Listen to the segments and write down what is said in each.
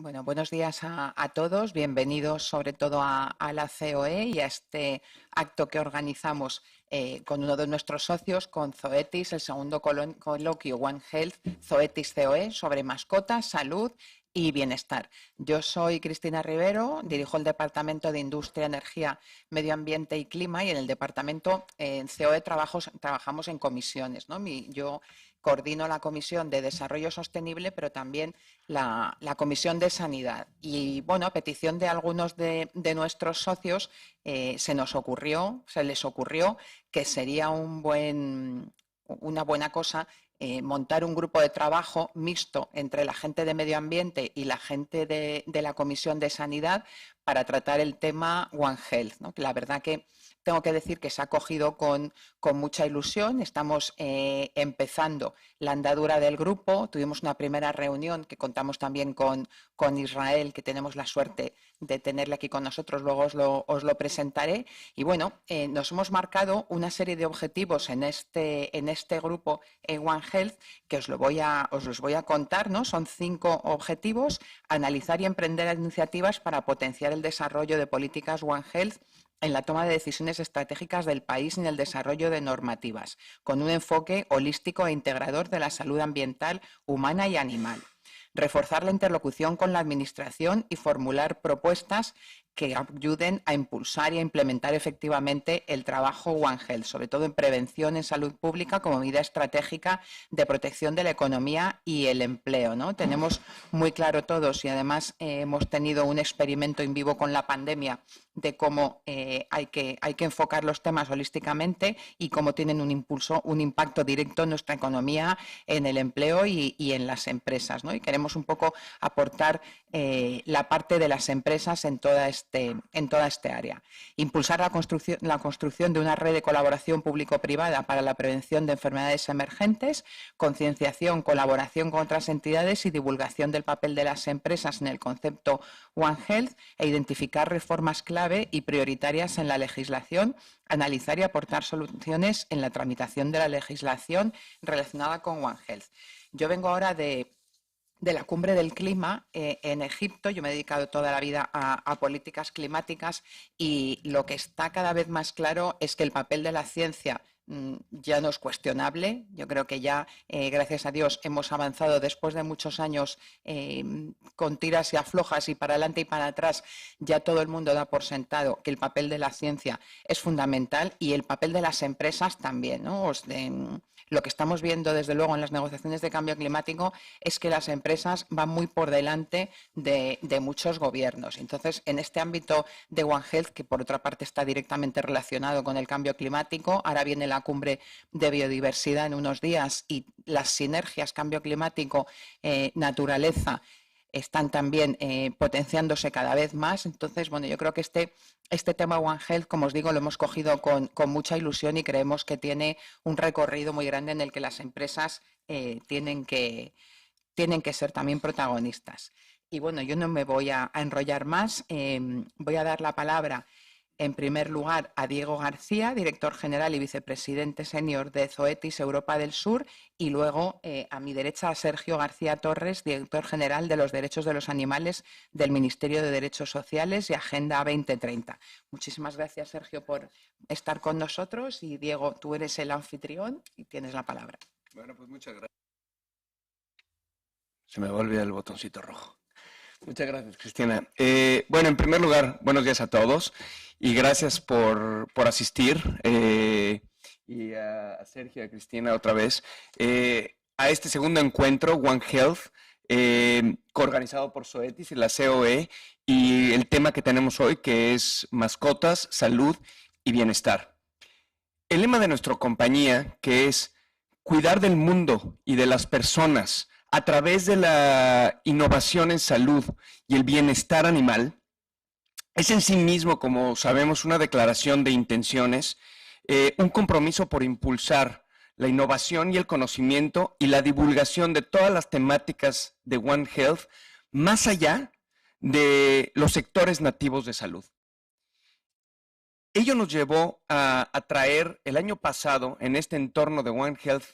Bueno, buenos días a todos, bienvenidos sobre todo a la COE y a este acto que organizamos con uno de nuestros socios, con Zoetis, el segundo coloquio One Health, Zoetis COE, sobre mascotas, salud y bienestar. Yo soy Cristina Rivero, dirijo el Departamento de Industria, Energía, Medio Ambiente y Clima, y en el departamento en COE trabajamos en comisiones, ¿no? Yo coordino la Comisión de Desarrollo Sostenible, pero también la Comisión de Sanidad. Y bueno, a petición de algunos de nuestros socios, se les ocurrió que sería una buena cosa montar un grupo de trabajo mixto entre la gente de medio ambiente y la gente de la Comisión de Sanidad para tratar el tema One Health, ¿no? Que la verdad que tengo que decir que se ha acogido con mucha ilusión. Estamos empezando la andadura del grupo. Tuvimos una primera reunión que contamos también con Israel, que tenemos la suerte de tenerle aquí con nosotros, luego os lo presentaré. Y bueno, nos hemos marcado una serie de objetivos en este grupo One Health que os los voy a contar, ¿no? Son 5 objetivos: analizar y emprender iniciativas para potenciar el desarrollo de políticas One Health en la toma de decisiones estratégicas del país y en el desarrollo de normativas, con un enfoque holístico e integrador de la salud ambiental, humana y animal. Reforzar la interlocución con la Administración y formular propuestas que ayuden a impulsar y a implementar efectivamente el trabajo One Health, sobre todo en prevención en salud pública como medida estratégica de protección de la economía y el empleo, ¿no? Tenemos muy claro todos, y además hemos tenido un experimento en vivo con la pandemia de cómo hay que enfocar los temas holísticamente y cómo tienen un impacto directo en nuestra economía, en el empleo y en las empresas, ¿no? Y queremos un poco aportar la parte de las empresas en toda este área. Impulsar la construcción de una red de colaboración público-privada para la prevención de enfermedades emergentes, concienciación, colaboración con otras entidades y divulgación del papel de las empresas en el concepto One Health, e identificar reformas clave y prioritarias en la legislación, analizar y aportar soluciones en la tramitación de la legislación relacionada con One Health. Yo vengo ahora de la Cumbre del Clima en Egipto. Yo me he dedicado toda la vida a políticas climáticas, y lo que está cada vez más claro es que el papel de la ciencia ya no es cuestionable. Yo creo que ya, gracias a Dios, hemos avanzado después de muchos años con tiras y aflojas y para adelante y para atrás. Ya todo el mundo da por sentado que el papel de la ciencia es fundamental, y el papel de las empresas también, ¿no? Lo que estamos viendo, desde luego, en las negociaciones de cambio climático es que las empresas van muy por delante de muchos gobiernos. Entonces, en este ámbito de One Health, que por otra parte está directamente relacionado con el cambio climático, ahora viene la cumbre de biodiversidad en unos días, y las sinergias cambio climático, naturaleza, están también potenciándose cada vez más. Entonces, bueno, yo creo que este tema One Health, como os digo, lo hemos cogido con mucha ilusión, y creemos que tiene un recorrido muy grande en el que las empresas tienen que ser también protagonistas. Y bueno, yo no me voy a enrollar más. Voy a dar la palabra en primer lugar a Diego García, director general y vicepresidente senior de Zoetis Europa del Sur, y luego a mi derecha a Sergio García Torres, director general de los derechos de los animales del Ministerio de Derechos Sociales y Agenda 2030. Muchísimas gracias, Sergio, por estar con nosotros, y Diego, tú eres el anfitrión y tienes la palabra. Bueno, pues muchas gracias. Se me va a olvidar el botoncito rojo. Muchas gracias, Cristina. Bueno, en primer lugar, buenos días a todos y gracias por asistir, y a Sergio y a Cristina otra vez, a este segundo encuentro One Health, coorganizado por Zoetis y la COE, y el tema que tenemos hoy, que es mascotas, salud y bienestar. El lema de nuestra compañía, que es cuidar del mundo y de las personas a través de la innovación en salud y el bienestar animal, es en sí mismo, como sabemos, una declaración de intenciones, un compromiso por impulsar la innovación y el conocimiento y la divulgación de todas las temáticas de One Health, más allá de los sectores nativos de salud. Ello nos llevó a traer el año pasado, en este entorno de One Health,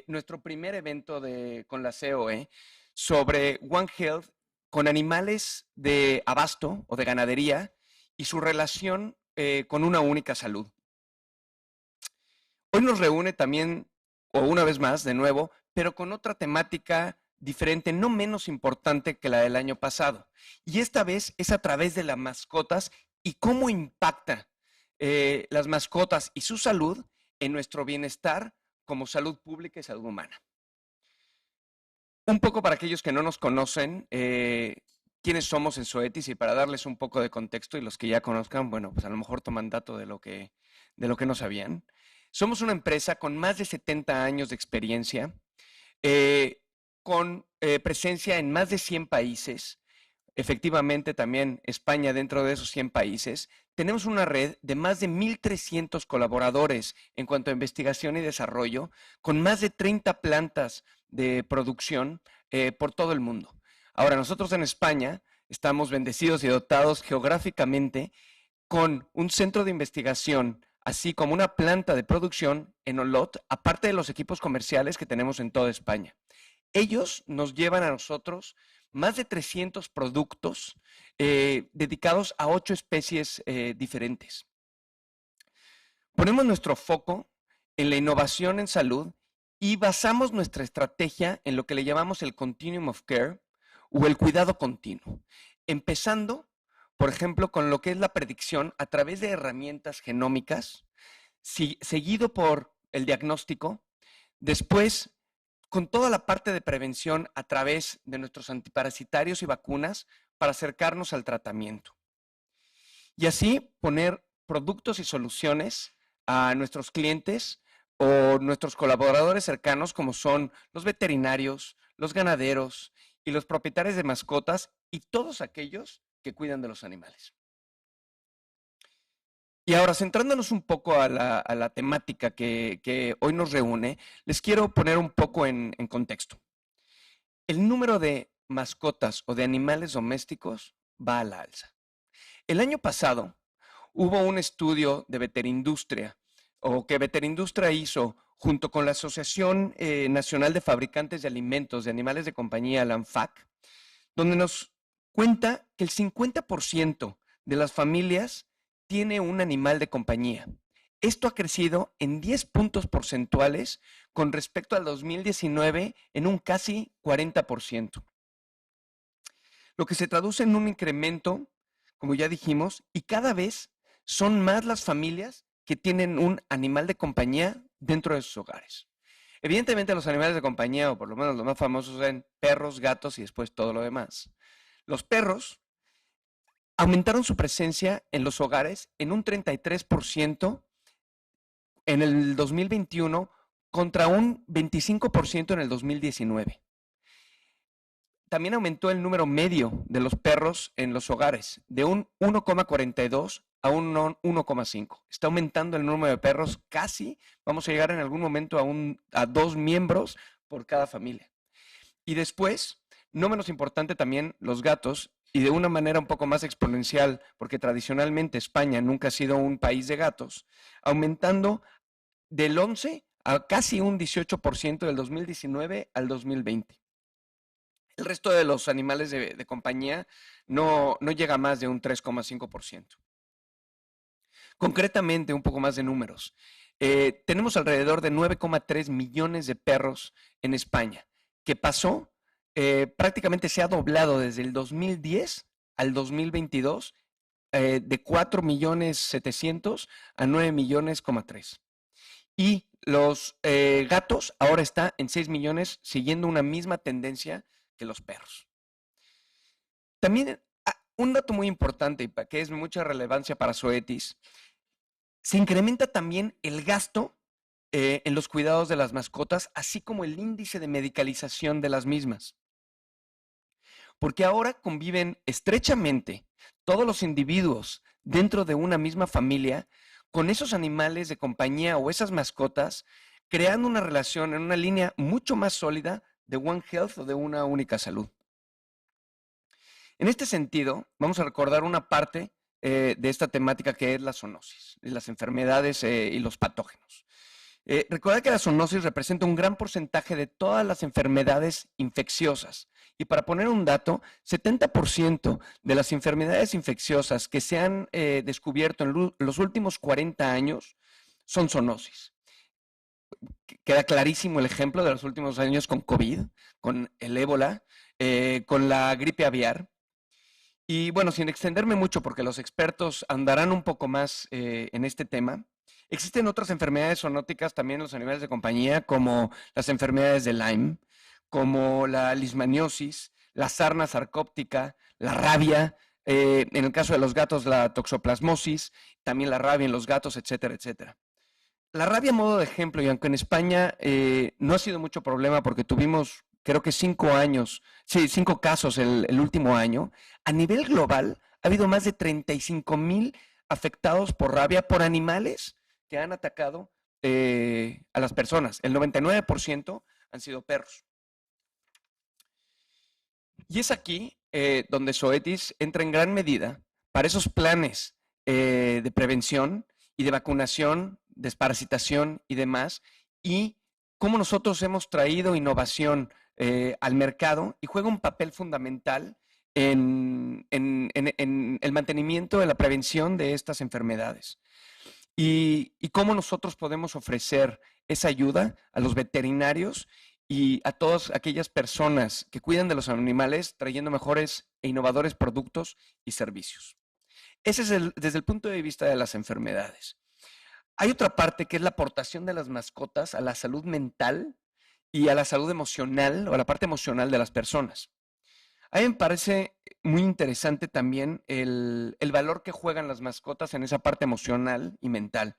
nuestro primer evento con la COE sobre One Health con animales de abasto o de ganadería y su relación con una única salud. Hoy nos reúne también, o una vez más, de nuevo, pero con otra temática diferente, no menos importante que la del año pasado. Y esta vez es a través de las mascotas y cómo impacta las mascotas y su salud en nuestro bienestar como salud pública y salud humana. Un poco para aquellos que no nos conocen, quiénes somos en Zoetis y para darles un poco de contexto y los que ya conozcan, bueno, pues a lo mejor toman dato de lo que no sabían. Somos una empresa con más de 70 años de experiencia, con presencia en más de 100 países, efectivamente también España dentro de esos 100 países. Tenemos una red de más de 1,300 colaboradores en cuanto a investigación y desarrollo, con más de 30 plantas de producción por todo el mundo. Ahora, nosotros en España estamos bendecidos y dotados geográficamente con un centro de investigación, así como una planta de producción en Olot, aparte de los equipos comerciales que tenemos en toda España. Ellos nos llevan a nosotros más de 300 productos dedicados a 8 especies diferentes. Ponemos nuestro foco en la innovación en salud y basamos nuestra estrategia en lo que le llamamos el Continuum of Care o el cuidado continuo, empezando, por ejemplo, con lo que es la predicción a través de herramientas genómicas, seguido por el diagnóstico, después con toda la parte de prevención a través de nuestros antiparasitarios y vacunas para acercarnos al tratamiento. Y así poner productos y soluciones a nuestros clientes o nuestros colaboradores cercanos, como son los veterinarios, los ganaderos y los propietarios de mascotas y todos aquellos que cuidan de los animales. Y ahora, centrándonos un poco a la temática que hoy nos reúne, les quiero poner un poco en contexto. El número de mascotas o de animales domésticos va a la alza. El año pasado hubo un estudio de Veterindustria, o que Veterindustria hizo junto con la Asociación Nacional de Fabricantes de Alimentos de Animales de Compañía, la ANFAC, donde nos cuenta que el 50% de las familias tiene un animal de compañía. Esto ha crecido en 10 puntos porcentuales con respecto al 2019 en un casi 40%. Lo que se traduce en un incremento, como ya dijimos, y cada vez son más las familias que tienen un animal de compañía dentro de sus hogares. Evidentemente los animales de compañía, o por lo menos los más famosos, son perros, gatos y después todo lo demás. Los perros aumentaron su presencia en los hogares en un 33% en el 2021 contra un 25% en el 2019. También aumentó el número medio de los perros en los hogares, de un 1,42 a un 1,5. Está aumentando el número de perros casi, vamos a llegar en algún momento a 2 miembros por cada familia. Y después, no menos importante también, los gatos, y de una manera un poco más exponencial, porque tradicionalmente España nunca ha sido un país de gatos, aumentando del 11 a casi un 18% del 2019 al 2020. El resto de los animales de compañía no llega a más de un 3,5%. Concretamente, un poco más de números. Tenemos alrededor de 9,3 millones de perros en España, que pasó, prácticamente se ha doblado desde el 2010 al 2022, de 4,700,000 a 9,3 millones. Y los gatos ahora está en 6 millones, siguiendo una misma tendencia que los perros. También un dato muy importante y que es de mucha relevancia para Zoetis, se incrementa también el gasto en los cuidados de las mascotas, así como el índice de medicalización de las mismas. Porque ahora conviven estrechamente todos los individuos dentro de una misma familia con esos animales de compañía o esas mascotas, creando una relación en una línea mucho más sólida de One Health o de una única salud. En este sentido, vamos a recordar una parte de esta temática que es la zoonosis, las enfermedades y los patógenos. Recuerda que la zoonosis representa un gran porcentaje de todas las enfermedades infecciosas. Y para poner un dato, 70% de las enfermedades infecciosas que se han descubierto en los últimos 40 años son zoonosis. Queda clarísimo el ejemplo de los últimos años con COVID, con el ébola, con la gripe aviar. Y bueno, sin extenderme mucho, porque los expertos andarán un poco más en este tema, existen otras enfermedades zoonóticas también en los animales de compañía, como las enfermedades de Lyme, como la lismaniosis, la sarna sarcóptica, la rabia, en el caso de los gatos, la toxoplasmosis, también la rabia en los gatos, etcétera, etcétera. La rabia a modo de ejemplo, y aunque en España no ha sido mucho problema porque tuvimos, creo que 5 casos el último año, a nivel global ha habido más de 35,000 afectados por rabia por animales que han atacado a las personas. El 99% han sido perros. Y es aquí donde Zoetis entra en gran medida para esos planes de prevención y de vacunación, desparasitación y demás, y cómo nosotros hemos traído innovación al mercado y juega un papel fundamental en el mantenimiento de la prevención de estas enfermedades. Y cómo nosotros podemos ofrecer esa ayuda a los veterinarios y a todas aquellas personas que cuidan de los animales, trayendo mejores e innovadores productos y servicios. Ese es desde el punto de vista de las enfermedades. Hay otra parte que es la aportación de las mascotas a la salud mental y a la salud emocional o a la parte emocional de las personas. A mí me parece muy interesante también el valor que juegan las mascotas en esa parte emocional y mental.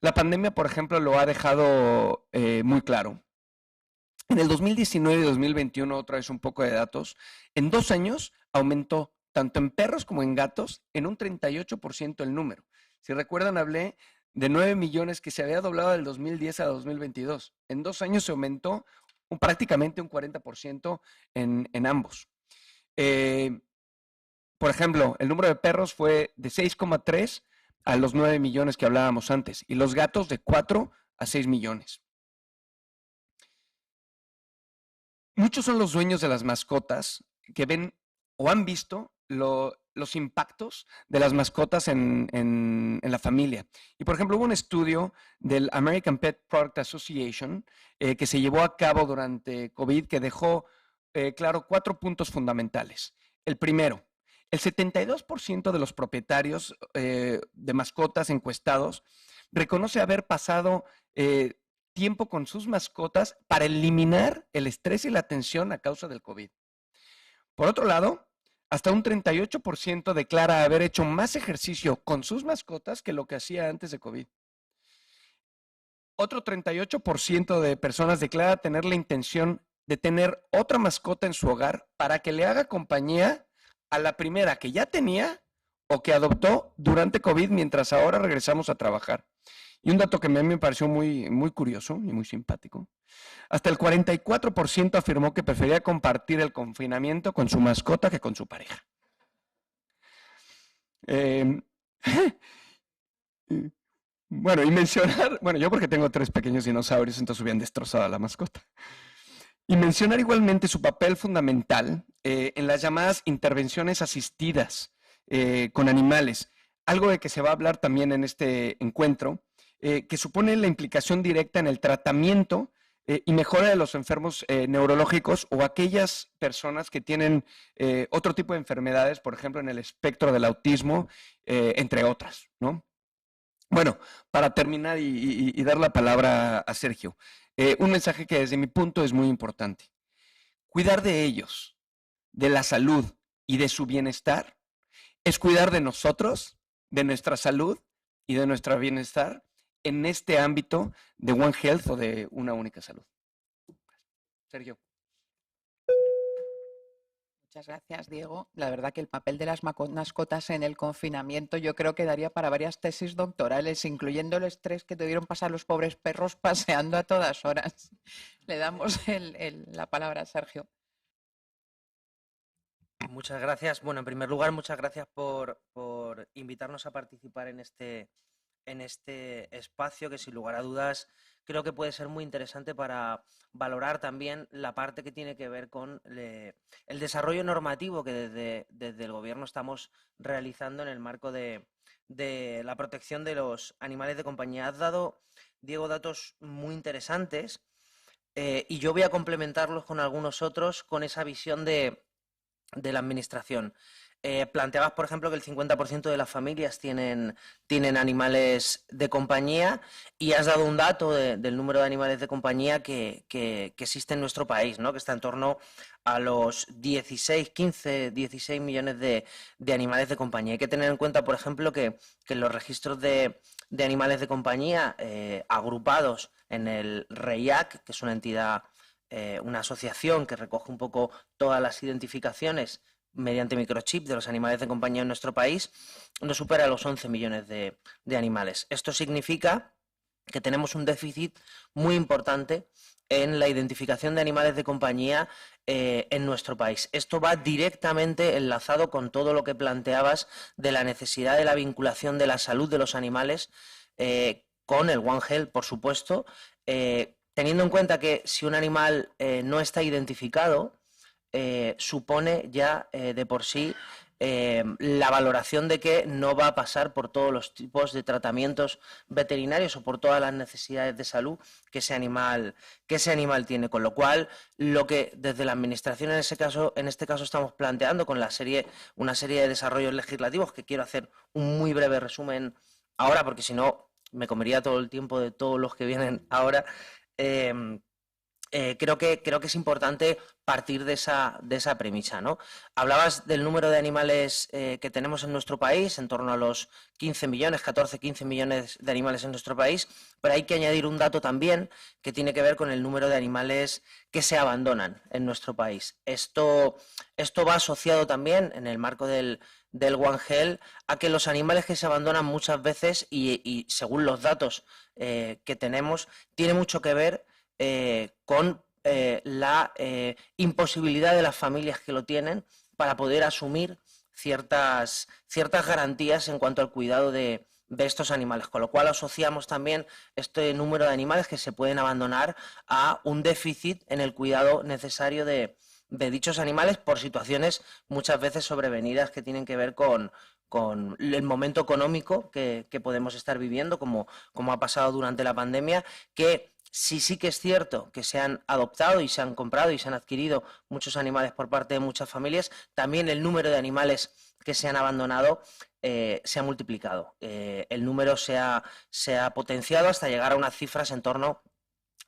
La pandemia, por ejemplo, lo ha dejado muy claro. En el 2019 y 2021, otra vez un poco de datos, en 2 años aumentó tanto en perros como en gatos en un 38% el número. Si recuerdan, hablé de 9 millones que se había doblado del 2010 a 2022. En 2 años se aumentó prácticamente un 40% en ambos. Por ejemplo, el número de perros fue de 6,3 a los 9 millones que hablábamos antes, y los gatos de 4 a 6 millones. Muchos son los dueños de las mascotas que ven o han visto los impactos de las mascotas en la familia. Y por ejemplo, hubo un estudio del American Pet Product Association que se llevó a cabo durante COVID que dejó claro 4 puntos fundamentales. El primero, el 72% de los propietarios de mascotas encuestados reconoce haber pasado tiempo con sus mascotas para eliminar el estrés y la tensión a causa del COVID. Por otro lado, hasta un 38% declara haber hecho más ejercicio con sus mascotas que lo que hacía antes de COVID. Otro 38% de personas declara tener la intención de tener otra mascota en su hogar para que le haga compañía a la primera que ya tenía o que adoptó durante COVID mientras ahora regresamos a trabajar. Y un dato que a mí me pareció muy, muy curioso y muy simpático. Hasta el 44% afirmó que prefería compartir el confinamiento con su mascota que con su pareja. Bueno, y mencionar, bueno, yo porque tengo 3 pequeños dinosaurios, entonces hubieran destrozado a la mascota. Y mencionar igualmente su papel fundamental en las llamadas intervenciones asistidas con animales, algo de que se va a hablar también en este encuentro, que supone la implicación directa en el tratamiento y mejora de los enfermos neurológicos o aquellas personas que tienen otro tipo de enfermedades, por ejemplo, en el espectro del autismo, entre otras, ¿no? Bueno, para terminar y dar la palabra a Sergio, un mensaje que desde mi punto es muy importante. Cuidar de ellos, de la salud y de su bienestar, es cuidar de nosotros, de nuestra salud y de nuestro bienestar en este ámbito de One Health o de una única salud. Sergio. Muchas gracias, Diego. La verdad que el papel de las mascotas en el confinamiento yo creo que daría para varias tesis doctorales, incluyendo el estrés que tuvieron pasar los pobres perros paseando a todas horas. Le damos la palabra a Sergio. Muchas gracias. Bueno, en primer lugar, muchas gracias por invitarnos a participar en este en este espacio que, sin lugar a dudas, creo que puede ser muy interesante para valorar también la parte que tiene que ver con el desarrollo normativo que desde el Gobierno estamos realizando en el marco de la protección de los animales de compañía. Has dado, Diego, datos muy interesantes, y yo voy a complementarlos con algunos otros, con esa visión de la administración. Planteabas, por ejemplo, que el 50% de las familias tienen animales de compañía, y has dado un dato del número de animales de compañía que existe en nuestro país, ¿no? Que está en torno a los 16 millones de animales de compañía. Hay que tener en cuenta, por ejemplo, que en los registros de animales de compañía agrupados en el REIAC, que es una entidad, una asociación que recoge un poco todas las identificaciones mediante microchip de los animales de compañía en nuestro país, no supera los 11 millones de animales. Esto significa que tenemos un déficit muy importante en la identificación de animales de compañía en nuestro país. Esto va directamente enlazado con todo lo que planteabas de la necesidad de la vinculación de la salud de los animales con el One Health, por supuesto, teniendo en cuenta que si un animal no está identificado, supone ya de por sí la valoración de que no va a pasar por todos los tipos de tratamientos veterinarios o por todas las necesidades de salud que ese animal tiene. Con lo cual, lo que desde la Administración en este caso estamos planteando con una serie de desarrollos legislativos, que quiero hacer un muy breve resumen ahora, porque si no me comería todo el tiempo de todos los que vienen ahora. Creo que es importante partir de esa premisa, ¿no? Hablabas del número de animales que tenemos en nuestro país, en torno a los 15 millones, 14, 15 millones de animales en nuestro país, pero hay que añadir un dato también que tiene que ver con el número de animales que se abandonan en nuestro país. Esto va asociado también, en el marco del One Health, a que los animales que se abandonan muchas veces, y según los datos que tenemos, tiene mucho que ver con la imposibilidad de las familias que lo tienen para poder asumir ciertas garantías en cuanto al cuidado de estos animales, con lo cual asociamos también este número de animales que se pueden abandonar a un déficit en el cuidado necesario de dichos animales por situaciones muchas veces sobrevenidas que tienen que ver con el momento económico que podemos estar viviendo, como ha pasado durante la pandemia, que sí que es cierto que se han adoptado y se han comprado y se han adquirido muchos animales por parte de muchas familias, también el número de animales que se han abandonado se ha multiplicado. El número se ha potenciado hasta llegar a unas cifras en torno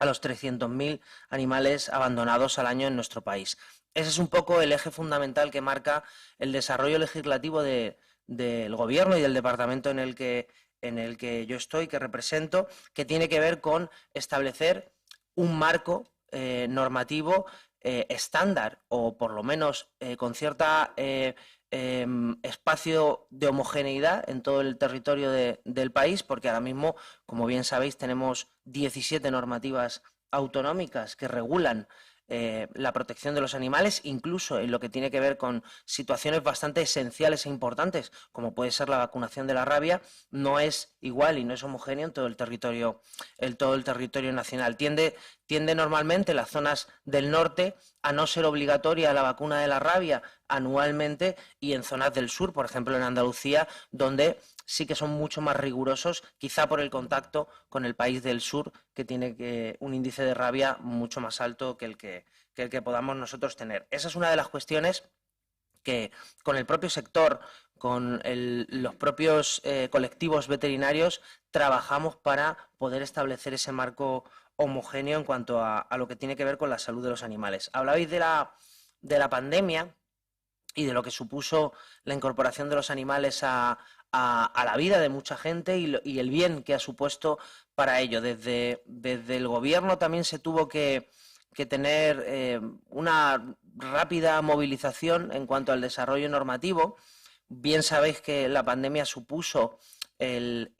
a los 300.000 animales abandonados al año en nuestro país. Ese es un poco el eje fundamental que marca el desarrollo legislativo del Gobierno y del departamento en el que yo estoy, que represento, que tiene que ver con establecer un marco normativo estándar, o por lo menos con cierta espacio de homogeneidad en todo el territorio del país, porque ahora mismo, como bien sabéis, tenemos 17 normativas autonómicas que regulan la protección de los animales, incluso en lo que tiene que ver con situaciones bastante esenciales e importantes, como puede ser la vacunación de la rabia. No es igual y no es homogéneo en todo el territorio nacional. Tiende normalmente en las zonas del norte a no ser obligatoria la vacuna de la rabia anualmente, y en zonas del sur, por ejemplo en Andalucía, donde sí que son mucho más rigurosos, quizá por el contacto con el país del sur, que tiene un índice de rabia mucho más alto que el que podamos nosotros tener. Esa es una de las cuestiones que con el propio sector, con los propios colectivos veterinarios, trabajamos para poder establecer ese marco homogéneo en cuanto a lo que tiene que ver con la salud de los animales. Hablabais de la pandemia y de lo que supuso la incorporación de los animales a la vida de mucha gente y el bien que ha supuesto para ello. Desde el Gobierno también se tuvo que tener una rápida movilización en cuanto al desarrollo normativo. Bien sabéis que la pandemia supuso el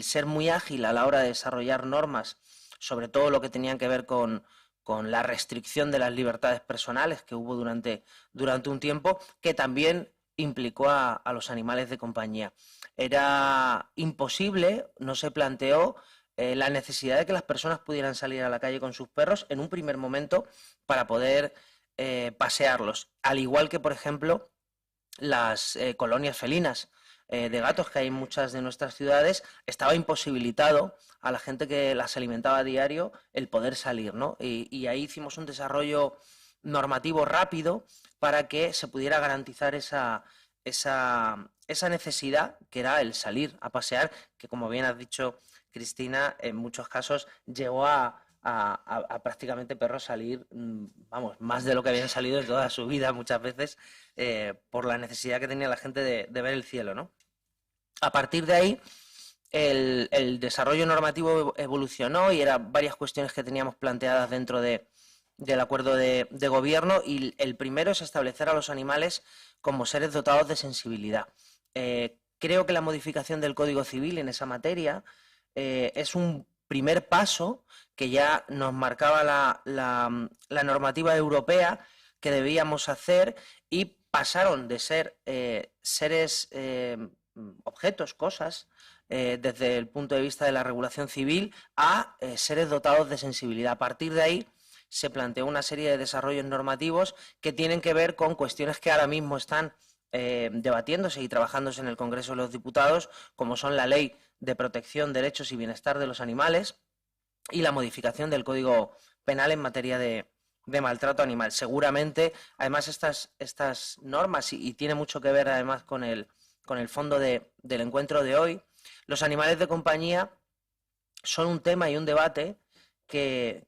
ser muy ágil a la hora de desarrollar normas, sobre todo lo que tenían que ver con la restricción de las libertades personales que hubo durante un tiempo, que también implicó a los animales de compañía. Era imposible, no se planteó la necesidad de que las personas pudieran salir a la calle con sus perros en un primer momento para poder pasearlos. Al igual que, por ejemplo, las colonias felinas de gatos que hay en muchas de nuestras ciudades, estaba imposibilitado a la gente que las alimentaba a diario el poder salir, ¿no? Y ahí hicimos un desarrollo normativo rápido para que se pudiera garantizar esa necesidad que era el salir a pasear, que como bien has dicho, Cristina, en muchos casos llegó a prácticamente perros salir, vamos, más de lo que habían salido en toda su vida muchas veces, por la necesidad que tenía la gente de ver el cielo, ¿no? A partir de ahí, el desarrollo normativo evolucionó y eran varias cuestiones que teníamos planteadas dentro del acuerdo de gobierno, y el primero es establecer a los animales como seres dotados de sensibilidad. Creo que la modificación del Código Civil en esa materia es un primer paso que ya nos marcaba la normativa europea que debíamos hacer, y pasaron de ser seres, objetos, cosas, desde el punto de vista de la regulación civil, a seres dotados de sensibilidad. A partir de ahí se planteó una serie de desarrollos normativos que tienen que ver con cuestiones que ahora mismo están debatiéndose y trabajándose en el Congreso de los Diputados, como son la Ley de Protección, Derechos y Bienestar de los Animales y la modificación del Código Penal en materia de maltrato animal. Seguramente, además, estas normas, y tiene mucho que ver además con el fondo del encuentro de hoy, los animales de compañía son un tema y un debate que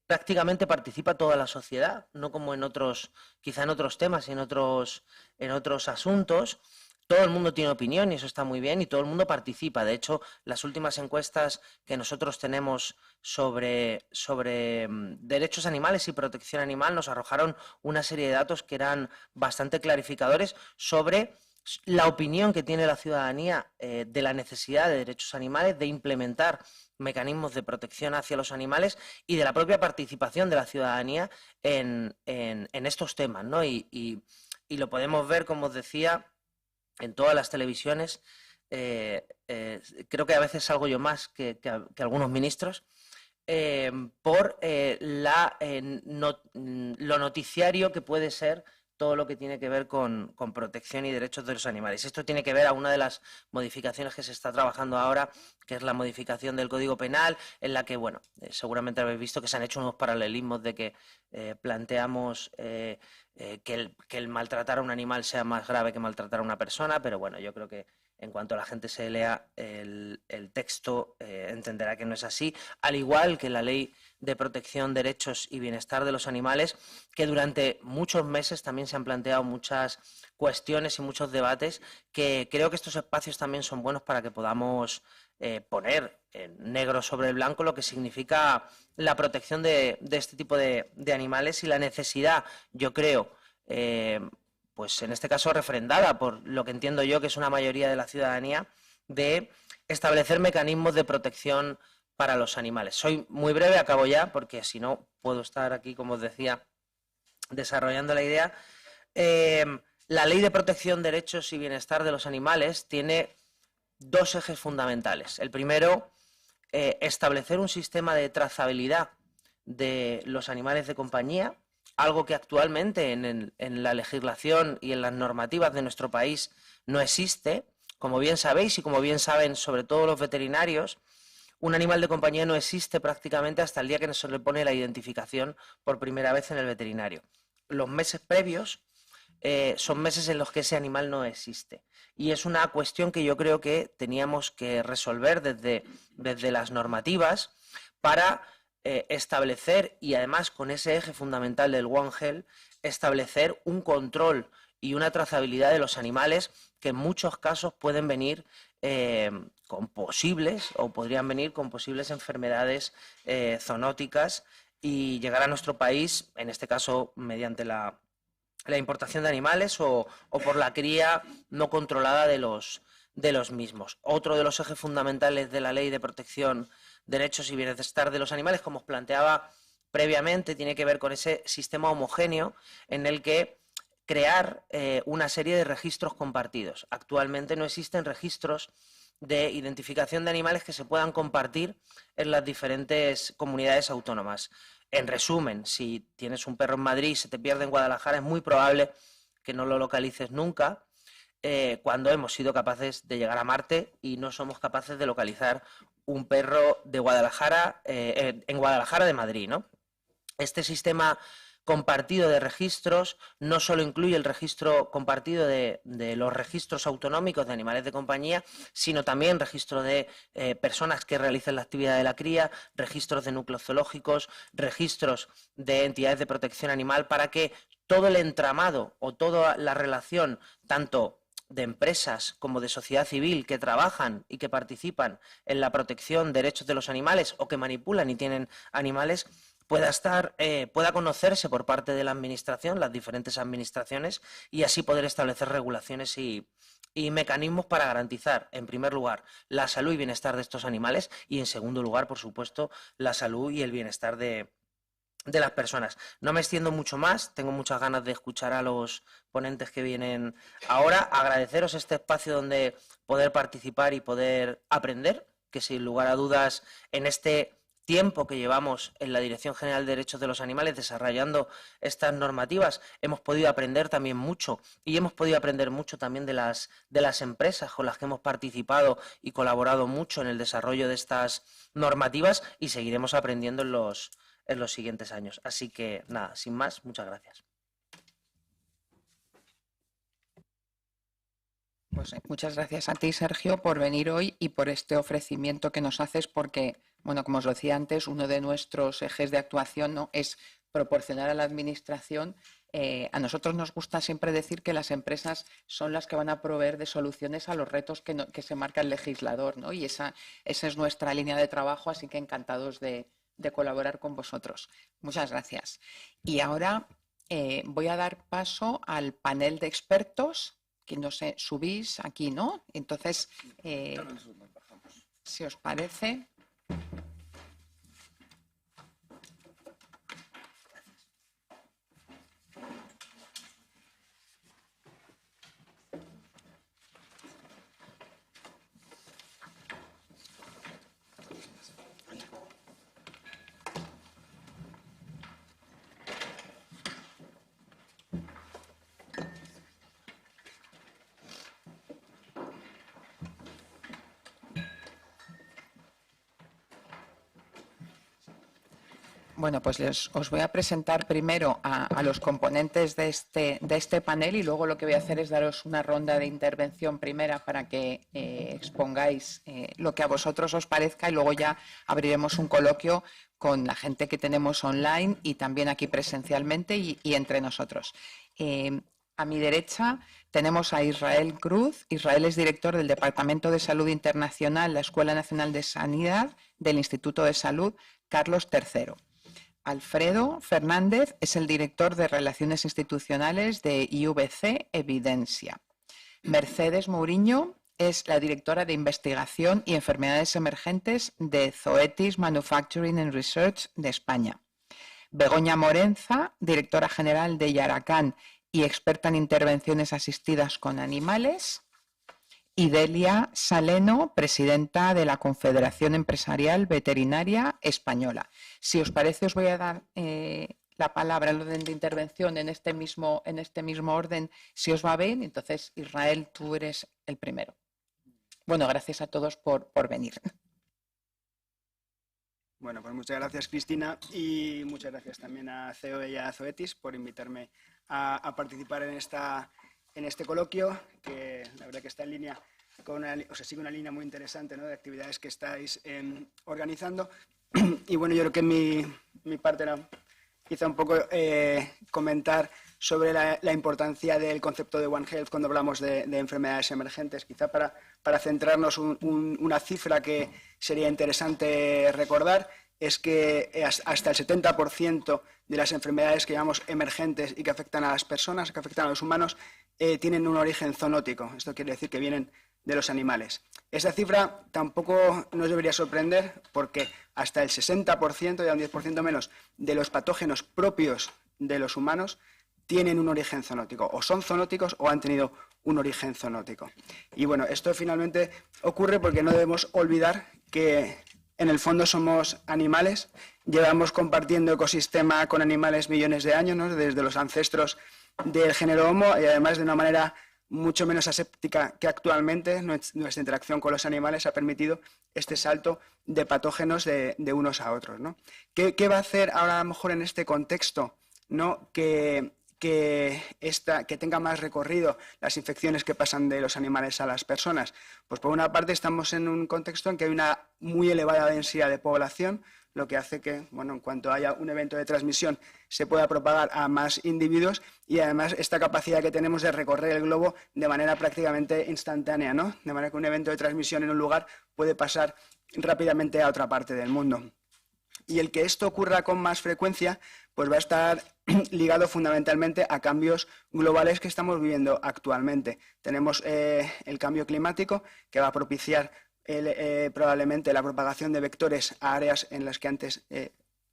prácticamente participa toda la sociedad, no como en otros, quizá en otros temas y en otros asuntos. Todo el mundo tiene opinión y eso está muy bien, y todo el mundo participa. De hecho, las últimas encuestas que nosotros tenemos sobre derechos animales y protección animal nos arrojaron una serie de datos que eran bastante clarificadores sobre la opinión que tiene la ciudadanía de la necesidad de derechos animales, de implementar mecanismos de protección hacia los animales y de la propia participación de la ciudadanía en estos temas, ¿no? Y lo podemos ver, como os decía, en todas las televisiones. Creo que a veces salgo yo más que algunos ministros, por lo noticiario que puede ser todo lo que tiene que ver con protección y derechos de los animales. Esto tiene que ver a una de las modificaciones que se está trabajando ahora, que es la modificación del Código Penal, en la que, bueno, seguramente habéis visto que se han hecho unos paralelismos de que planteamos que el maltratar a un animal sea más grave que maltratar a una persona, pero bueno, yo creo que en cuanto la gente se lea el texto entenderá que no es así, al igual que la Ley de Protección, Derechos y Bienestar de los Animales, que durante muchos meses también se han planteado muchas cuestiones y muchos debates, que creo que estos espacios también son buenos para que podamos poner en negro sobre blanco lo que significa la protección de este tipo de animales y la necesidad, yo creo, pues en este caso refrendada por lo que entiendo yo que es una mayoría de la ciudadanía, de establecer mecanismos de protección para los animales. Soy muy breve, acabo ya, porque si no puedo estar aquí, como os decía, desarrollando la idea. La Ley de Protección, Derechos y Bienestar de los Animales tiene dos ejes fundamentales. El primero, establecer un sistema de trazabilidad de los animales de compañía, algo que actualmente en la legislación y en las normativas de nuestro país no existe. Como bien sabéis y como bien saben sobre todo los veterinarios, un animal de compañía no existe prácticamente hasta el día que se le pone la identificación por primera vez en el veterinario. Los meses previos son meses en los que ese animal no existe. Y es una cuestión que yo creo que teníamos que resolver desde las normativas para establecer, y además con ese eje fundamental del One Health, establecer un control y una trazabilidad de los animales que en muchos casos pueden venir con posibles, o podrían venir con posibles enfermedades zoonóticas y llegar a nuestro país, en este caso mediante la importación de animales o por la cría no controlada de los mismos. Otro de los ejes fundamentales de la Ley de Protección, Derechos y Bienestar de los Animales, como os planteaba previamente, tiene que ver con ese sistema homogéneo en el que crear una serie de registros compartidos. Actualmente no existen registros de identificación de animales que se puedan compartir en las diferentes comunidades autónomas. En resumen, si tienes un perro en Madrid y se te pierde en Guadalajara, es muy probable que no lo localices nunca, cuando hemos sido capaces de llegar a Marte y no somos capaces de localizar un perro de Guadalajara, en Guadalajara de Madrid, ¿no? Este sistema compartido de registros no solo incluye el registro compartido de los registros autonómicos de animales de compañía, sino también registro de personas que realicen la actividad de la cría, registros de núcleos zoológicos, registros de entidades de protección animal, para que todo el entramado o toda la relación, tanto de empresas como de sociedad civil que trabajan y que participan en la protección de derechos de los animales o que manipulan y tienen animales, pueda conocerse por parte de la administración, las diferentes administraciones, y así poder establecer regulaciones y mecanismos para garantizar, en primer lugar, la salud y bienestar de estos animales y, en segundo lugar, por supuesto, la salud y el bienestar de las personas. No me extiendo mucho más, tengo muchas ganas de escuchar a los ponentes que vienen ahora. Agradeceros este espacio donde poder participar y poder aprender, que sin lugar a dudas en este tiempo que llevamos en la Dirección General de Derechos de los Animales desarrollando estas normativas, hemos podido aprender también mucho, y hemos podido aprender mucho también de las empresas con las que hemos participado y colaborado mucho en el desarrollo de estas normativas, y seguiremos aprendiendo en los siguientes años. Así que nada, sin más, muchas gracias. Pues muchas gracias a ti, Sergio, por venir hoy y por este ofrecimiento que nos haces, porque, bueno, como os decía antes, uno de nuestros ejes de actuación, ¿no?, es proporcionar a la Administración. A nosotros nos gusta siempre decir que las empresas son las que van a proveer de soluciones a los retos que se marca el legislador, ¿no? Y esa es nuestra línea de trabajo, así que encantados de colaborar con vosotros. Muchas gracias. Y ahora voy a dar paso al panel de expertos, que no sé, subís aquí, ¿no? Entonces, si os parece. Bueno, pues os voy a presentar primero a los componentes de este panel, y luego lo que voy a hacer es daros una ronda de intervención primera para que expongáis lo que a vosotros os parezca, y luego ya abriremos un coloquio con la gente que tenemos online y también aquí presencialmente y entre nosotros. A mi derecha tenemos a Israel Cruz. Israel es director del Departamento de Salud Internacional, la Escuela Nacional de Sanidad del Instituto de Salud Carlos III. Alfredo Fernández es el director de Relaciones Institucionales de IVC Evidencia. Mercedes Mourinho es la directora de Investigación y Enfermedades Emergentes de Zoetis Manufacturing and Research de España. Begoña Morenza, directora general de Yaracán y experta en intervenciones asistidas con animales. Y Delia Saleno, presidenta de la Confederación Empresarial Veterinaria Española. Si os parece, os voy a dar la palabra, el orden de intervención en este mismo orden, si os va bien. Entonces, Israel, tú eres el primero. Bueno, gracias a todos por venir. Bueno, pues muchas gracias, Cristina, y muchas gracias también a COE y a Zoetis por invitarme a participar en este coloquio, que la verdad que está en línea sigue una línea muy interesante, ¿no?, de actividades que estáis organizando. Y bueno, yo creo que mi parte era quizá un poco comentar sobre la importancia del concepto de One Health cuando hablamos de enfermedades emergentes, quizá para centrarnos una cifra que sería interesante recordar, es que hasta el 70% de las enfermedades que llamamos emergentes y que afectan a las personas, que afectan a los humanos, tienen un origen zoonótico. Esto quiere decir que vienen de los animales. Esa cifra tampoco nos debería sorprender, porque hasta el 60%, ya un 10% menos, de los patógenos propios de los humanos tienen un origen zoonótico, o son zoonóticos o han tenido un origen zoonótico. Y bueno, esto finalmente ocurre porque no debemos olvidar que en el fondo somos animales, llevamos compartiendo ecosistema con animales millones de años, ¿no? Desde los ancestros del género Homo, y además de una manera mucho menos aséptica que actualmente. Nuestra interacción con los animales ha permitido este salto de patógenos de unos a otros, ¿no? ¿Qué va a hacer ahora a lo mejor en este contexto, ¿no? que tenga más recorrido las infecciones que pasan de los animales a las personas? Pues por una parte estamos en un contexto en que hay una muy elevada densidad de población, lo que hace que, bueno, en cuanto haya un evento de transmisión se pueda propagar a más individuos, y además esta capacidad que tenemos de recorrer el globo de manera prácticamente instantánea, ¿no? De manera que un evento de transmisión en un lugar puede pasar rápidamente a otra parte del mundo. Y el que esto ocurra con más frecuencia, pues va a estar ligado fundamentalmente a cambios globales que estamos viviendo actualmente. Tenemos el cambio climático, que va a propiciar probablemente la propagación de vectores a áreas en las que antes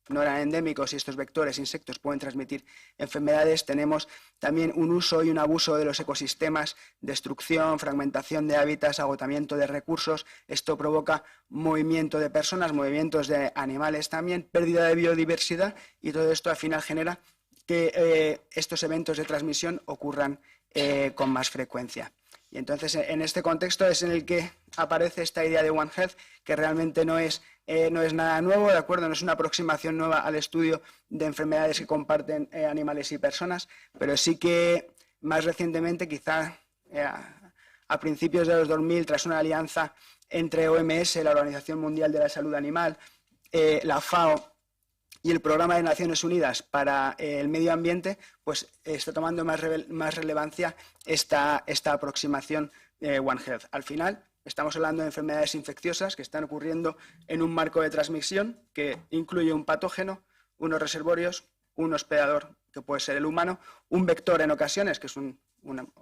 no eran endémicos, y estos vectores, insectos, pueden transmitir enfermedades. Tenemos también un uso y un abuso de los ecosistemas, destrucción, fragmentación de hábitats, agotamiento de recursos. Esto provoca movimiento de personas, movimientos de animales también, pérdida de biodiversidad, y todo esto al final genera que estos eventos de transmisión ocurran con más frecuencia. Y entonces, en este contexto es en el que aparece esta idea de One Health, que realmente no es nada nuevo, ¿de acuerdo? No es una aproximación nueva al estudio de enfermedades que comparten animales y personas, pero sí que más recientemente, quizá a principios de los 2000, tras una alianza entre OMS, la Organización Mundial de la Salud Animal, la FAO y el Programa de Naciones Unidas para el Medio Ambiente, pues está tomando más relevancia esta aproximación One Health. Al final, estamos hablando de enfermedades infecciosas que están ocurriendo en un marco de transmisión que incluye un patógeno, unos reservorios, un hospedador, que puede ser el humano, un vector en ocasiones, que es un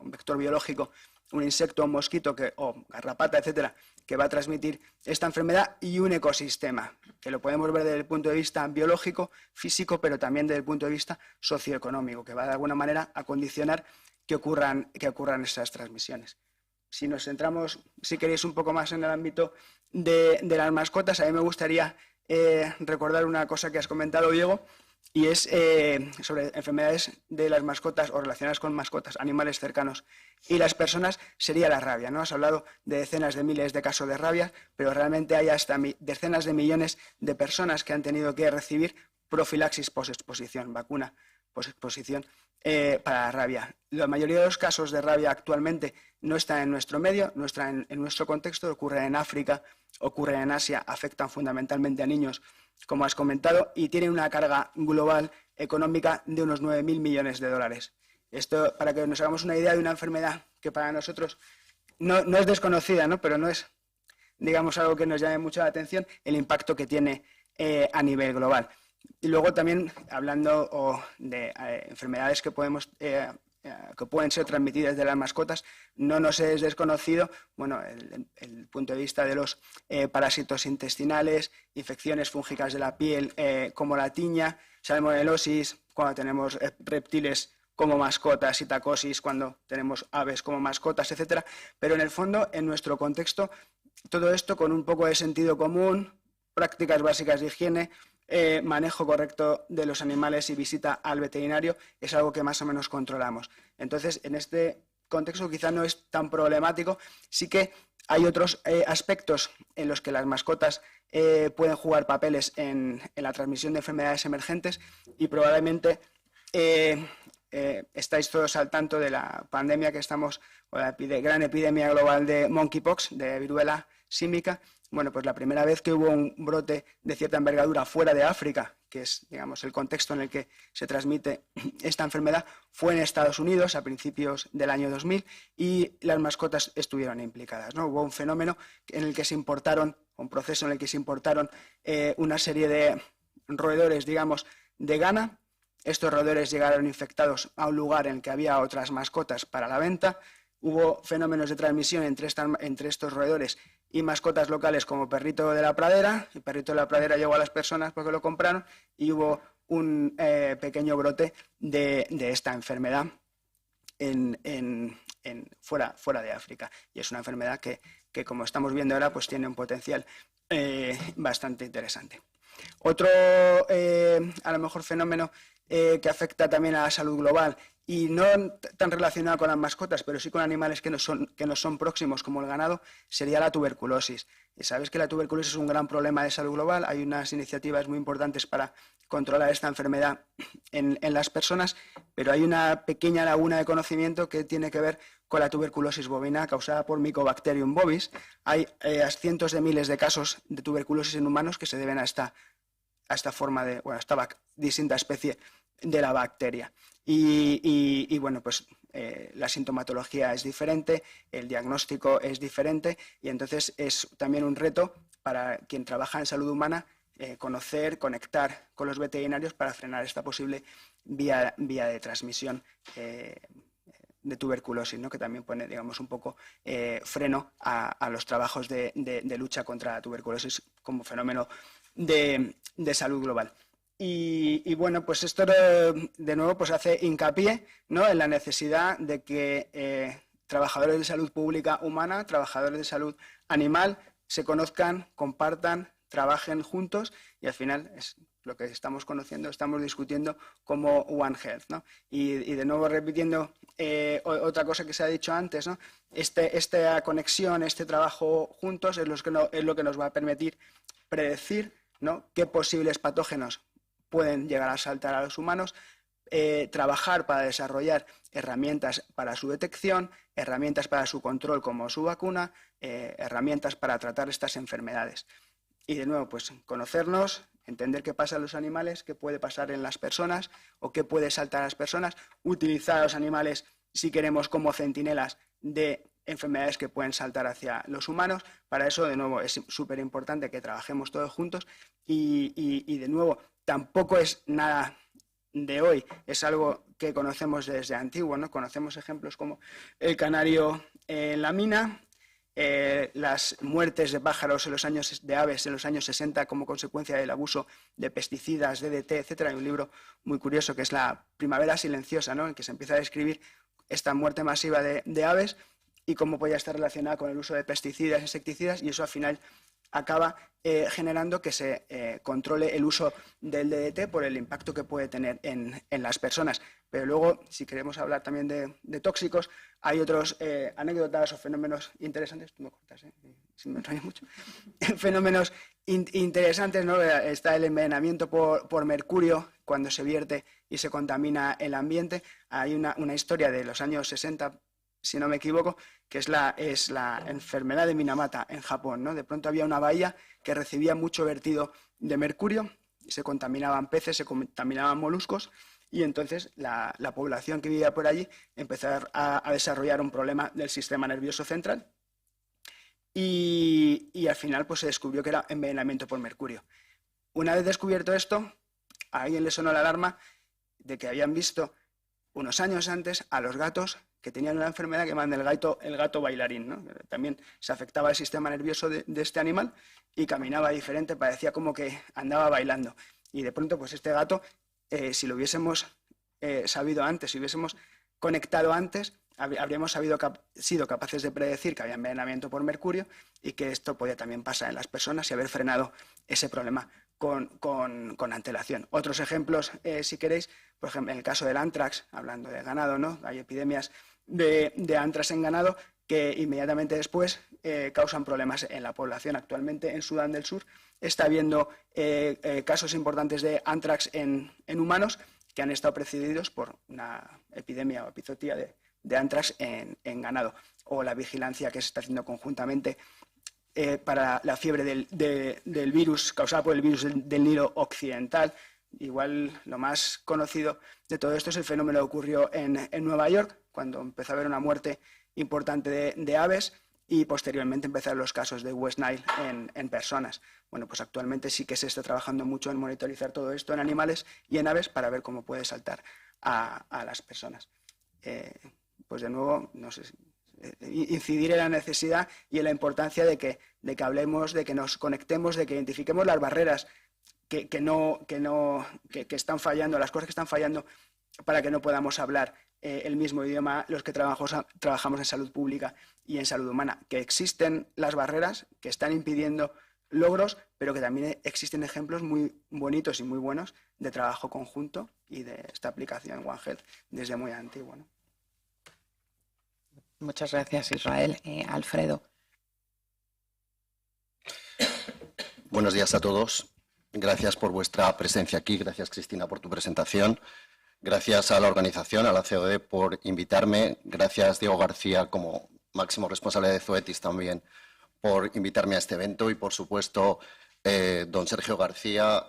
vector biológico, un insecto, un mosquito o garrapata, etcétera, que va a transmitir esta enfermedad, y un ecosistema, que lo podemos ver desde el punto de vista biológico, físico, pero también desde el punto de vista socioeconómico, que va de alguna manera a condicionar que ocurran esas transmisiones. Si nos centramos, si queréis, un poco más en el ámbito de las mascotas, a mí me gustaría recordar una cosa que has comentado, Diego, y es sobre enfermedades de las mascotas o relacionadas con mascotas, animales cercanos y las personas, sería la rabia, ¿no? Has hablado de decenas de miles de casos de rabia, pero realmente hay hasta decenas de millones de personas que han tenido que recibir profilaxis posexposición, vacuna posexposición para la rabia. La mayoría de los casos de rabia actualmente no están en nuestro medio, no están en nuestro contexto, ocurren en África, ocurren en Asia, afectan fundamentalmente a niños, como has comentado, y tienen una carga global económica de unos 9.000 millones de dólares. Esto, para que nos hagamos una idea de una enfermedad que para nosotros no es desconocida, ¿no? Pero no es, digamos, algo que nos llame mucho la atención, el impacto que tiene a nivel global. Y luego también, hablando de enfermedades que pueden ser transmitidas de las mascotas, no nos es desconocido, bueno, el punto de vista de los parásitos intestinales, infecciones fúngicas de la piel como la tiña, salmonelosis cuando tenemos reptiles como mascotas, y tacosis cuando tenemos aves como mascotas, etcétera. Pero en el fondo, en nuestro contexto, todo esto con un poco de sentido común, prácticas básicas de higiene, manejo correcto de los animales y visita al veterinario, es algo que más o menos controlamos. Entonces, en este contexto quizá no es tan problemático. Sí que hay otros aspectos en los que las mascotas pueden jugar papeles en la transmisión de enfermedades emergentes, y probablemente estáis todos al tanto de la pandemia que estamos, o la gran epidemia global de monkeypox, de viruela símica. Bueno, pues la primera vez que hubo un brote de cierta envergadura fuera de África, que es, digamos, el contexto en el que se transmite esta enfermedad, fue en Estados Unidos a principios del año 2000, y las mascotas estuvieron implicadas, ¿no? Hubo un fenómeno en el que se importaron, un proceso en el que se importaron una serie de roedores, digamos, de Ghana. Estos roedores llegaron infectados a un lugar en el que había otras mascotas para la venta. Hubo fenómenos de transmisión entre estos roedores y mascotas locales como perrito de la pradera. El perrito de la pradera llegó a las personas porque lo compraron, y hubo un pequeño brote de esta enfermedad fuera de África. Y es una enfermedad que, como estamos viendo ahora, pues tiene un potencial bastante interesante. Otro, a lo mejor, fenómeno que afecta también a la salud global, y no tan relacionado con las mascotas, pero sí con animales que nos son próximos, como el ganado, sería la tuberculosis. Y sabéis que la tuberculosis es un gran problema de salud global. Hay unas iniciativas muy importantes para controlar esta enfermedad en las personas, pero hay una pequeña laguna de conocimiento que tiene que ver con la tuberculosis bovina causada por Mycobacterium bovis. Hay cientos de miles de casos de tuberculosis en humanos que se deben a esta forma de, bueno, esta distinta especie de la bacteria. Y bueno, pues la sintomatología es diferente, el diagnóstico es diferente, y entonces es también un reto para quien trabaja en salud humana conocer, conectar con los veterinarios para frenar esta posible vía de transmisión de tuberculosis, ¿no? Que también pone, digamos, un poco freno a los trabajos de lucha contra la tuberculosis como fenómeno de salud global. Y bueno, pues esto de nuevo pues hace hincapié, ¿no?, en la necesidad de que trabajadores de salud pública humana, trabajadores de salud animal, se conozcan, compartan, trabajen juntos, y al final es lo que estamos conociendo, estamos discutiendo como One Health, ¿no? Y de nuevo repitiendo otra cosa que se ha dicho antes, ¿no? Esta conexión, este trabajo juntos es lo que nos va a permitir predecir, ¿no?, qué posibles patógenos pueden llegar a saltar a los humanos, trabajar para desarrollar herramientas para su detección, herramientas para su control como su vacuna, herramientas para tratar estas enfermedades. Y de nuevo, pues conocernos, entender qué pasa en los animales, qué puede pasar en las personas o qué puede saltar a las personas, utilizar a los animales, si queremos, como centinelas de enfermedades que pueden saltar hacia los humanos. Para eso, de nuevo, es súper importante que trabajemos todos juntos y de nuevo, tampoco es nada de hoy, es algo que conocemos desde antiguo, ¿no? Conocemos ejemplos como el canario en la mina, las muertes de pájaros de aves en los años 60 como consecuencia del abuso de pesticidas, DDT, etcétera. Hay un libro muy curioso que es La primavera silenciosa, ¿no?, en el que se empieza a describir esta muerte masiva de aves y cómo podía estar relacionada con el uso de pesticidas, insecticidas, y eso al final acaba generando que se controle el uso del DDT por el impacto que puede tener en las personas. Pero luego, si queremos hablar también de tóxicos, hay otros anécdotas o fenómenos interesantes. Tú me cortas, si me enrollo mucho. Fenómenos interesantes, ¿no? Está el envenenamiento por mercurio cuando se vierte y se contamina el ambiente. Hay una historia de los años 60, si no me equivoco, que es la enfermedad de Minamata en Japón, ¿no? De pronto había una bahía que recibía mucho vertido de mercurio, se contaminaban peces, se contaminaban moluscos, y entonces la población que vivía por allí empezó a desarrollar un problema del sistema nervioso central y al final pues se descubrió que era envenenamiento por mercurio. Una vez descubierto esto, a alguien le sonó la alarma de que habían visto unos años antes a los gatos que tenían una enfermedad que llaman el gato bailarín, ¿no? También se afectaba el sistema nervioso de este animal y caminaba diferente, parecía como que andaba bailando. Y de pronto, pues este gato, si lo hubiésemos sabido antes, si hubiésemos conectado antes, habríamos sido capaces de predecir que había envenenamiento por mercurio y que esto podía también pasar en las personas y haber frenado ese problema con antelación. Otros ejemplos, si queréis, por ejemplo, en el caso del anthrax, hablando de ganado, ¿no? Hay epidemias de anthrax en ganado que inmediatamente después causan problemas en la población. Actualmente en Sudán del Sur está habiendo casos importantes de anthrax en humanos que han estado precedidos por una epidemia o epizootia de anthrax en ganado, o la vigilancia que se está haciendo conjuntamente para la fiebre del virus, causada por el virus del Nilo Occidental. Igual lo más conocido de todo esto es el fenómeno que ocurrió en Nueva York, cuando empezó a haber una muerte importante de aves y posteriormente empezaron los casos de West Nile en personas. Bueno, pues actualmente sí que se está trabajando mucho en monitorizar todo esto en animales y en aves para ver cómo puede saltar a las personas. Pues de nuevo, no sé, incidir en la necesidad y en la importancia de que hablemos, de que nos conectemos, de que identifiquemos las barreras que están fallando, las cosas que están fallando para que no podamos hablar el mismo idioma los que trabajamos en salud pública y en salud humana, que existen las barreras que están impidiendo logros, pero que también existen ejemplos muy bonitos y muy buenos de trabajo conjunto y de esta aplicación One Health desde muy antiguo, ¿no? Muchas gracias, Israel. Alfredo. Buenos días a todos. Gracias por vuestra presencia aquí. Gracias, Cristina, por tu presentación. Gracias a la organización, a la COE, por invitarme. Gracias, Diego García, como máximo responsable de Zoetis, también por invitarme a este evento. Y, por supuesto, don Sergio García,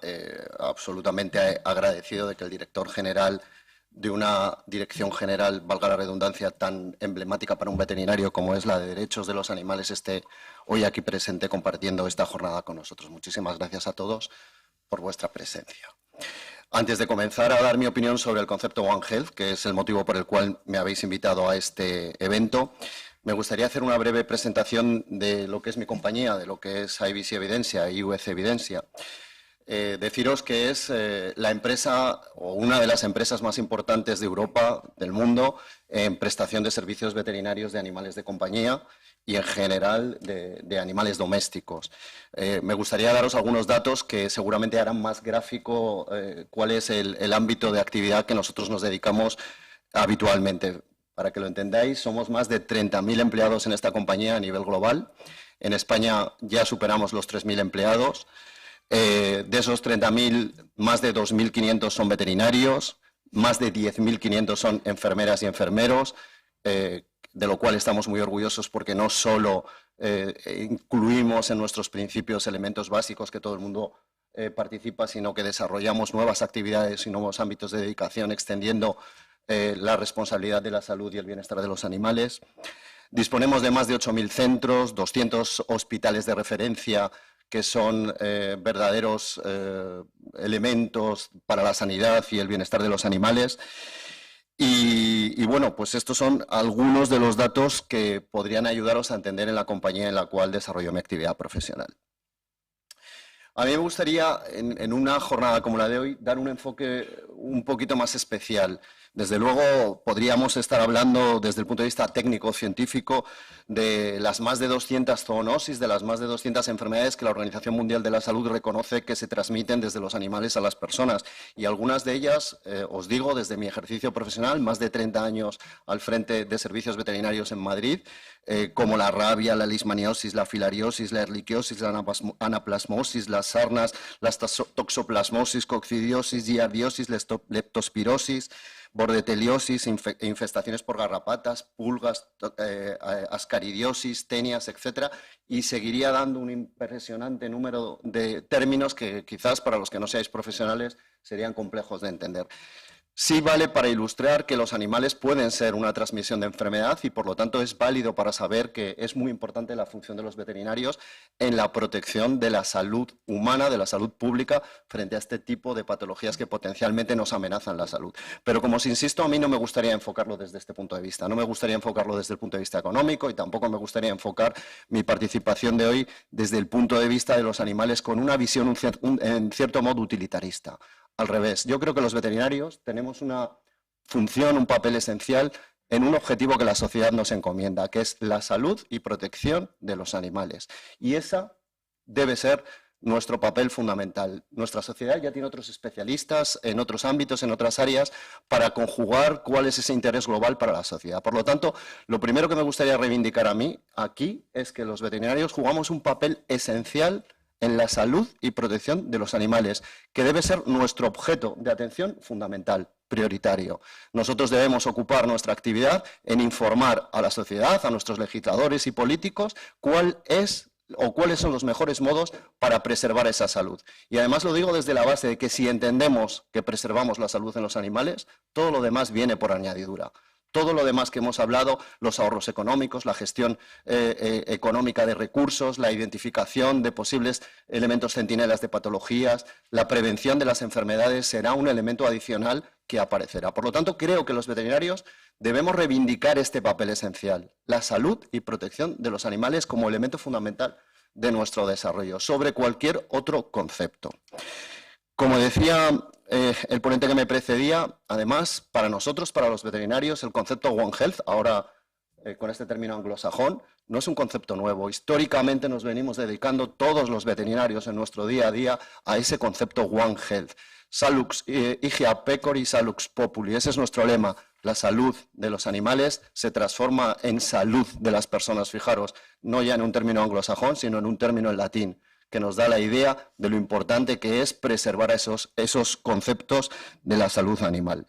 absolutamente agradecido de que el director general de una dirección general, valga la redundancia, tan emblemática para un veterinario como es la de Derechos de los Animales, esté hoy aquí presente compartiendo esta jornada con nosotros. Muchísimas gracias a todos por vuestra presencia. Antes de comenzar a dar mi opinión sobre el concepto One Health, que es el motivo por el cual me habéis invitado a este evento, me gustaría hacer una breve presentación de lo que es mi compañía, de lo que es IBC Evidencia y UC Evidencia. Deciros que es la empresa o una de las empresas más importantes de Europa, del mundo, en prestación de servicios veterinarios de animales de compañía y en general de animales domésticos. Me gustaría daros algunos datos que seguramente harán más gráfico cuál es el ámbito de actividad que nosotros nos dedicamos habitualmente. Para que lo entendáis, somos más de 30.000 empleados en esta compañía a nivel global. En España ya superamos los 3.000 empleados. De esos 30.000, más de 2.500 son veterinarios, más de 10.500 son enfermeras y enfermeros, de lo cual estamos muy orgullosos porque no solo incluimos en nuestros principios elementos básicos que todo el mundo participa, sino que desarrollamos nuevas actividades y nuevos ámbitos de dedicación, extendiendo la responsabilidad de la salud y el bienestar de los animales. Disponemos de más de 8.000 centros, 200 hospitales de referencia, que son verdaderos elementos para la sanidad y el bienestar de los animales. Y bueno, pues estos son algunos de los datos que podrían ayudaros a entender en la compañía en la cual desarrollo mi actividad profesional. A mí me gustaría, en una jornada como la de hoy, dar un enfoque un poquito más especial. Desde luego, podríamos estar hablando desde el punto de vista técnico-científico de las más de 200 zoonosis, de las más de 200 enfermedades que la Organización Mundial de la Salud reconoce que se transmiten desde los animales a las personas. Y algunas de ellas, os digo, desde mi ejercicio profesional, más de 30 años al frente de servicios veterinarios en Madrid, como la rabia, la leishmaniosis, la filariosis, la erliquiosis, la anaplasmosis, las sarnas, las toxoplasmosis, coccidiosis, giardiosis, leptospirosis, bordeteliosis, infestaciones por garrapatas, pulgas, ascaridiosis, tenias, etcétera, y seguiría dando un impresionante número de términos que quizás para los que no seáis profesionales serían complejos de entender. Sí vale para ilustrar que los animales pueden ser una transmisión de enfermedad y por lo tanto es válido para saber que es muy importante la función de los veterinarios en la protección de la salud humana, de la salud pública frente a este tipo de patologías que potencialmente nos amenazan la salud. Pero como os insisto, a mí no me gustaría enfocarlo desde este punto de vista. No me gustaría enfocarlo desde el punto de vista económico y tampoco me gustaría enfocar mi participación de hoy desde el punto de vista de los animales con una visión en cierto modo utilitarista. Al revés, yo creo que los veterinarios tenemos una función, un papel esencial en un objetivo que la sociedad nos encomienda, que es la salud y protección de los animales. Y esa debe ser nuestro papel fundamental. Nuestra sociedad ya tiene otros especialistas en otros ámbitos, en otras áreas, para conjugar cuál es ese interés global para la sociedad. Por lo tanto, lo primero que me gustaría reivindicar a mí aquí es que los veterinarios jugamos un papel esencial en la salud y protección de los animales, que debe ser nuestro objeto de atención fundamental, prioritario. Nosotros debemos ocupar nuestra actividad en informar a la sociedad, a nuestros legisladores y políticos, cuáles son los mejores modos para preservar esa salud. Y además lo digo desde la base de que si entendemos que preservamos la salud en los animales, todo lo demás viene por añadidura. Todo lo demás que hemos hablado, los ahorros económicos, la gestión económica de recursos, la identificación de posibles elementos centinelas de patologías, la prevención de las enfermedades será un elemento adicional que aparecerá. Por lo tanto, creo que los veterinarios debemos reivindicar este papel esencial, la salud y protección de los animales como elemento fundamental de nuestro desarrollo, sobre cualquier otro concepto. Como decía el ponente que me precedía, además, para nosotros, para los veterinarios, el concepto One Health, ahora con este término anglosajón, no es un concepto nuevo. Históricamente nos venimos dedicando todos los veterinarios en nuestro día a día a ese concepto One Health. Salux Hygiea Pecori, Salux Populi. Ese es nuestro lema. La salud de los animales se transforma en salud de las personas. Fijaros, no ya en un término anglosajón, sino en un término en latín, que nos da la idea de lo importante que es preservar esos conceptos de la salud animal.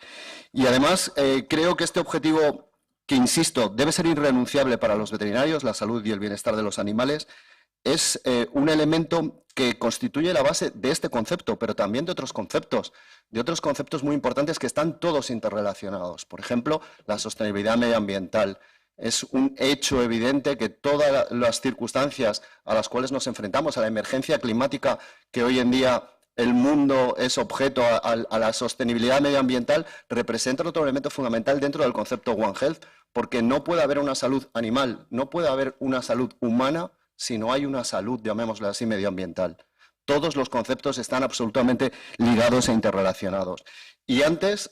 Y además, creo que este objetivo, que insisto, debe ser irrenunciable para los veterinarios, la salud y el bienestar de los animales, es un elemento que constituye la base de este concepto, pero también de otros conceptos muy importantes que están todos interrelacionados. Por ejemplo, la sostenibilidad medioambiental. Es un hecho evidente que todas las circunstancias a las cuales nos enfrentamos, a la emergencia climática que hoy en día el mundo es objeto, a la sostenibilidad medioambiental, representan otro elemento fundamental dentro del concepto One Health, porque no puede haber una salud animal, no puede haber una salud humana si no hay una salud, llamémosla así, medioambiental. Todos los conceptos están absolutamente ligados e interrelacionados. Y antes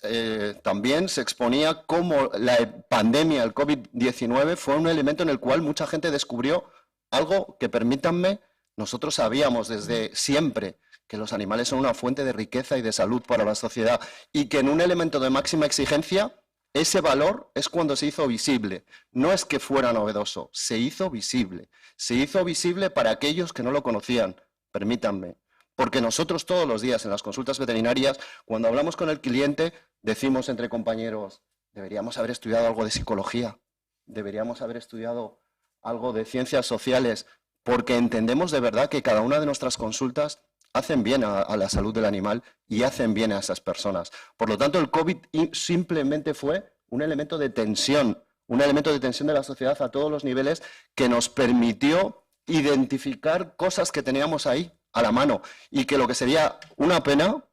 también se exponía cómo la pandemia, el COVID-19, fue un elemento en el cual mucha gente descubrió algo que, permítanme, nosotros sabíamos desde siempre, que los animales son una fuente de riqueza y de salud para la sociedad, y que en un elemento de máxima exigencia, ese valor es cuando se hizo visible. No es que fuera novedoso, se hizo visible. Se hizo visible para aquellos que no lo conocían, permítanme. Porque nosotros todos los días en las consultas veterinarias, cuando hablamos con el cliente, decimos entre compañeros, deberíamos haber estudiado algo de psicología, deberíamos haber estudiado algo de ciencias sociales, porque entendemos de verdad que cada una de nuestras consultas hacen bien a la salud del animal y hacen bien a esas personas. Por lo tanto, el COVID simplemente fue un elemento de tensión de la sociedad a todos los niveles que nos permitió identificar cosas que teníamos ahí a la mano y que lo que sería una pena,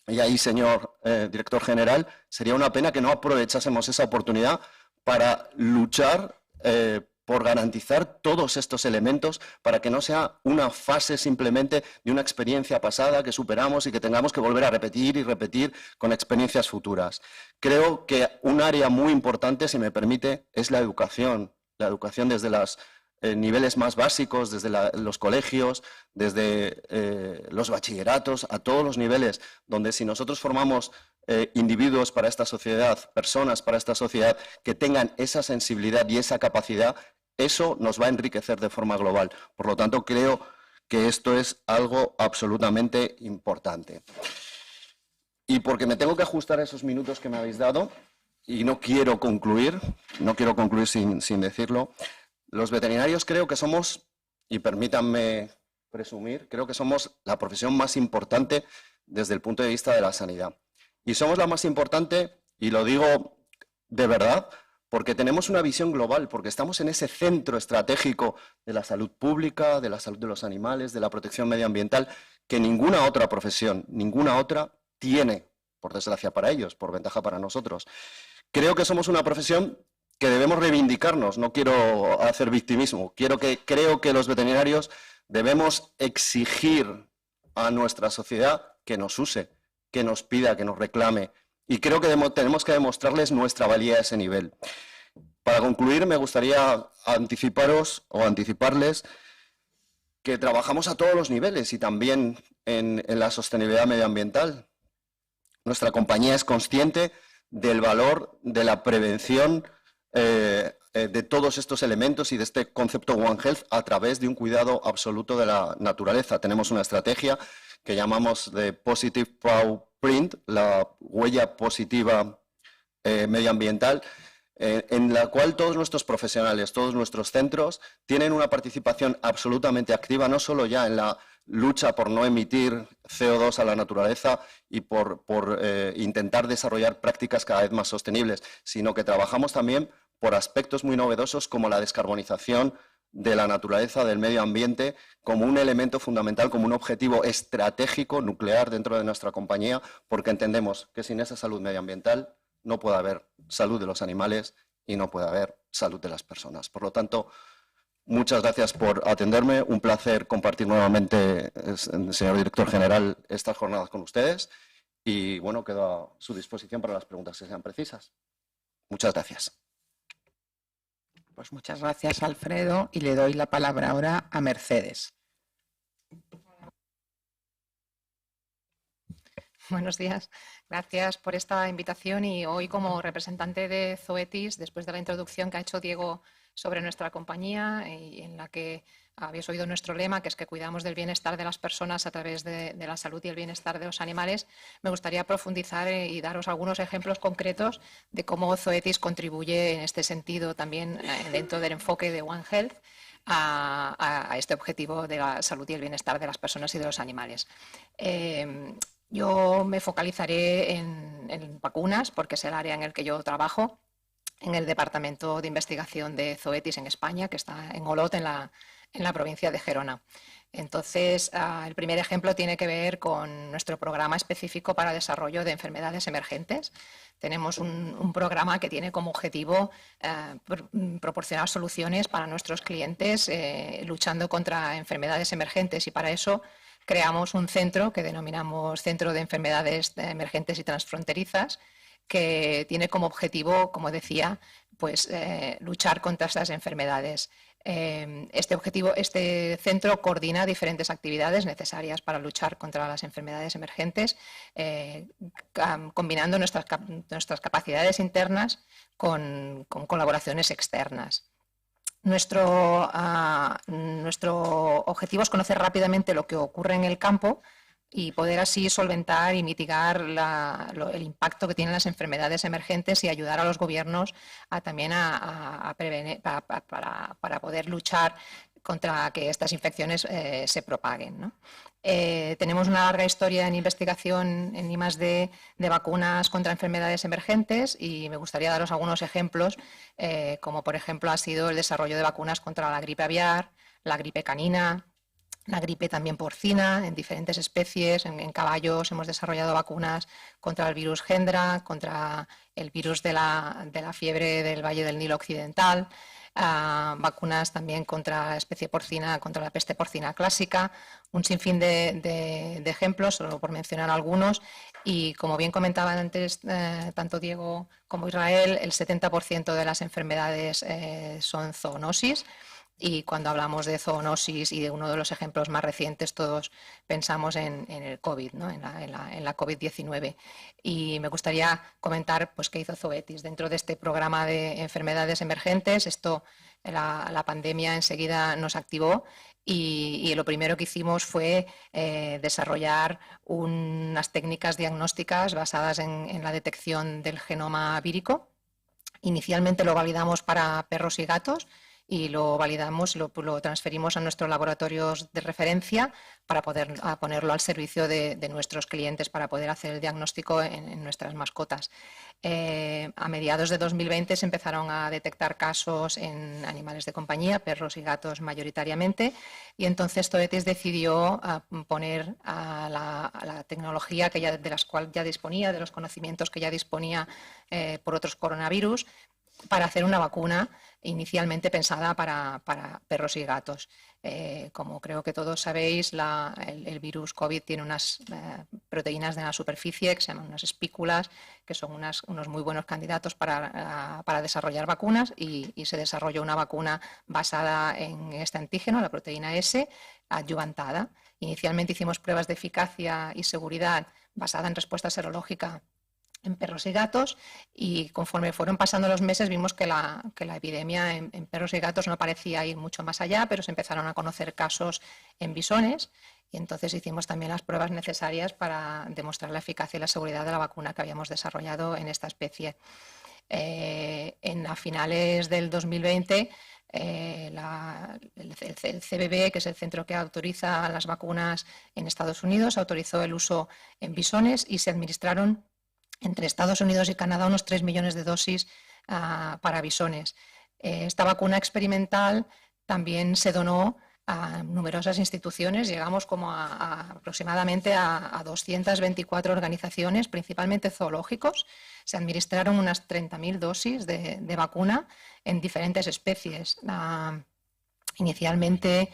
y ahí, señor director general, sería una pena que no aprovechásemos esa oportunidad para luchar por garantizar todos estos elementos para que no sea una fase simplemente de una experiencia pasada que superamos y que tengamos que volver a repetir y repetir con experiencias futuras. Creo que un área muy importante, si me permite, es la educación desde los niveles más básicos, desde los colegios, desde los bachilleratos, a todos los niveles, donde si nosotros formamos individuos para esta sociedad, personas para esta sociedad que tengan esa sensibilidad y esa capacidad, eso nos va a enriquecer de forma global. Por lo tanto, creo que esto es algo absolutamente importante. Y porque me tengo que ajustar a esos minutos que me habéis dado, y no quiero concluir sin decirlo, los veterinarios creo que somos, y permítanme presumir, creo que somos la profesión más importante desde el punto de vista de la sanidad. Y somos la más importante, y lo digo de verdad, porque tenemos una visión global, porque estamos en ese centro estratégico de la salud pública, de la salud de los animales, de la protección medioambiental, que ninguna otra profesión, ninguna otra tiene, por desgracia para ellos, por ventaja para nosotros. Creo que somos una profesión que debemos reivindicarnos, no quiero hacer victimismo, creo que los veterinarios debemos exigir a nuestra sociedad que nos use, que nos pida, que nos reclame, y creo que tenemos que demostrarles nuestra valía a ese nivel. Para concluir, me gustaría anticiparles que trabajamos a todos los niveles y también en la sostenibilidad medioambiental. Nuestra compañía es consciente del valor de la prevención de todos estos elementos y de este concepto One Health a través de un cuidado absoluto de la naturaleza. Tenemos una estrategia que llamamos de Positive Paw Print, la huella positiva medioambiental, en la cual todos nuestros profesionales, todos nuestros centros tienen una participación absolutamente activa, no solo ya en la lucha por no emitir CO2 a la naturaleza y por intentar desarrollar prácticas cada vez más sostenibles, sino que trabajamos también por aspectos muy novedosos como la descarbonización de la naturaleza, del medio ambiente, como un elemento fundamental, como un objetivo estratégico nuclear dentro de nuestra compañía, porque entendemos que sin esa salud medioambiental no puede haber salud de los animales y no puede haber salud de las personas. Por lo tanto, Muchas gracias por atenderme. Un placer compartir nuevamente, señor director general, estas jornadas con ustedes. Y bueno, quedo a su disposición para las preguntas que sean precisas. Muchas gracias. Pues muchas gracias, Alfredo, y le doy la palabra ahora a Mercedes. Buenos días. Gracias por esta invitación y hoy como representante de Zoetis, después de la introducción que ha hecho Diego sobre nuestra compañía y en la que habéis oído nuestro lema, que es que cuidamos del bienestar de las personas a través de la salud y el bienestar de los animales, me gustaría profundizar y daros algunos ejemplos concretos de cómo Zoetis contribuye en este sentido también dentro del enfoque de One Health a este objetivo de la salud y el bienestar de las personas y de los animales. Yo me focalizaré en vacunas porque es el área en el que yo trabajo, en el Departamento de Investigación de Zoetis en España, que está en Olot, en la provincia de Gerona. Entonces, el primer ejemplo tiene que ver con nuestro programa específico para desarrollo de enfermedades emergentes. Tenemos un programa que tiene como objetivo proporcionar soluciones para nuestros clientes luchando contra enfermedades emergentes y para eso creamos un centro que denominamos Centro de Enfermedades Emergentes y Transfronterizas, que tiene como objetivo, como decía, pues, luchar contra estas enfermedades. Este centro coordina diferentes actividades necesarias para luchar contra las enfermedades emergentes, combinando nuestras capacidades internas con colaboraciones externas. Nuestro objetivo es conocer rápidamente lo que ocurre en el campo y poder así solventar y mitigar el impacto que tienen las enfermedades emergentes y ayudar a los gobiernos también a prevenir, para poder luchar contra que estas infecciones se propaguen, ¿no? Tenemos una larga historia en investigación en I+D de vacunas contra enfermedades emergentes y me gustaría daros algunos ejemplos, como por ejemplo ha sido el desarrollo de vacunas contra la gripe aviar, la gripe canina, la gripe también porcina en diferentes especies. En caballos hemos desarrollado vacunas contra el virus Hendra, contra el virus de la fiebre del Valle del Nilo Occidental, vacunas también contra la especie porcina, contra la peste porcina clásica, un sinfín de ejemplos, solo por mencionar algunos. Y como bien comentaban antes tanto Diego como Israel, el 70% de las enfermedades son zoonosis. Y cuando hablamos de zoonosis y de uno de los ejemplos más recientes, todos pensamos en el COVID, ¿no? en la COVID-19. Y me gustaría comentar pues, qué hizo Zoetis dentro de este programa de enfermedades emergentes. La pandemia enseguida nos activó y lo primero que hicimos fue desarrollar unas técnicas diagnósticas basadas en la detección del genoma vírico. Inicialmente lo validamos para perros y gatos, y lo validamos, lo transferimos a nuestros laboratorios de referencia para poder ponerlo al servicio de nuestros clientes para poder hacer el diagnóstico en nuestras mascotas. A mediados de 2020 se empezaron a detectar casos en animales de compañía, perros y gatos mayoritariamente, y entonces Zoetis decidió poner a la tecnología de las cuales ya disponía, de los conocimientos que ya disponía por otros coronavirus, para hacer una vacuna inicialmente pensada para perros y gatos. Como creo que todos sabéis, el virus COVID tiene unas proteínas de la superficie que se llaman unas espículas, que son unos muy buenos candidatos para desarrollar vacunas y se desarrolló una vacuna basada en este antígeno, la proteína S, adyuvantada. Inicialmente hicimos pruebas de eficacia y seguridad basada en respuesta serológica en perros y gatos y conforme fueron pasando los meses vimos que la epidemia en perros y gatos no parecía ir mucho más allá, pero se empezaron a conocer casos en bisones y entonces hicimos también las pruebas necesarias para demostrar la eficacia y la seguridad de la vacuna que habíamos desarrollado en esta especie. A finales del 2020 el CBB, que es el centro que autoriza las vacunas en Estados Unidos, autorizó el uso en bisones y se administraron entre Estados Unidos y Canadá unos 3 millones de dosis para bisones. Esta vacuna experimental también se donó a numerosas instituciones, llegamos como aproximadamente a 224 organizaciones, principalmente zoológicos. Se administraron unas 30.000 dosis de vacuna en diferentes especies. inicialmente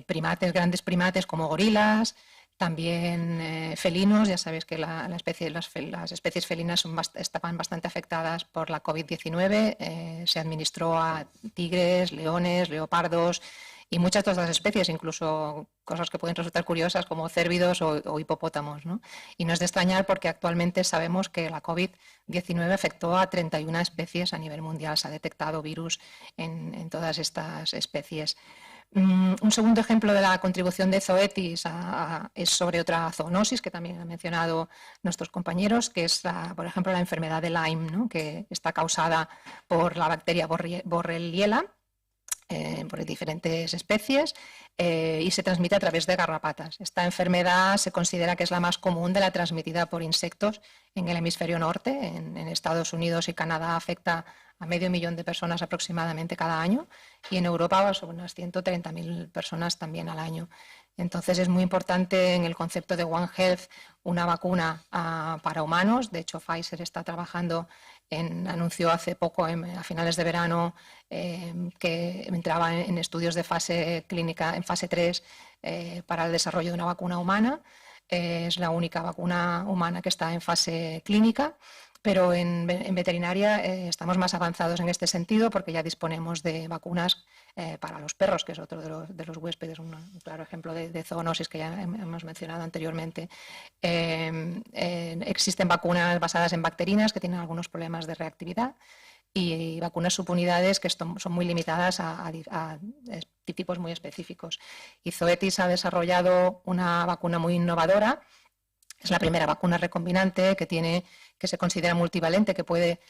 primates, grandes primates como gorilas, también felinos. Ya sabéis que las especies felinas estaban bastante afectadas por la COVID-19. Se administró a tigres, leones, leopardos y muchas de otras especies, incluso cosas que pueden resultar curiosas como cérvidos o hipopótamos, ¿no? Y no es de extrañar porque actualmente sabemos que la COVID-19 afectó a 31 especies a nivel mundial. Se ha detectado virus en todas estas especies. Un segundo ejemplo de la contribución de Zoetis es sobre otra zoonosis que también han mencionado nuestros compañeros, que es, por ejemplo, la enfermedad de Lyme, ¿no? Que está causada por la bacteria Borrelia por diferentes especies y se transmite a través de garrapatas. Esta enfermedad se considera que es la más común de la transmitida por insectos en el hemisferio norte. En Estados Unidos y Canadá afecta a 500.000 de personas aproximadamente cada año y en Europa sobre unas 130.000 personas también al año. Entonces es muy importante en el concepto de One Health una vacuna para humanos. De hecho, Pfizer está trabajando anunció hace poco, a finales de verano, que entraba en estudios de fase clínica, en fase 3, para el desarrollo de una vacuna humana. Es la única vacuna humana que está en fase clínica. Pero en veterinaria estamos más avanzados en este sentido porque ya disponemos de vacunas para los perros, que es otro de los huéspedes, un claro ejemplo de zoonosis que ya hemos mencionado anteriormente. Existen vacunas basadas en bacterinas que tienen algunos problemas de reactividad y vacunas subunidades que son muy limitadas a tipos muy específicos. Y Zoetis ha desarrollado una vacuna muy innovadora. Es la primera vacuna recombinante que se considera multivalente, que puede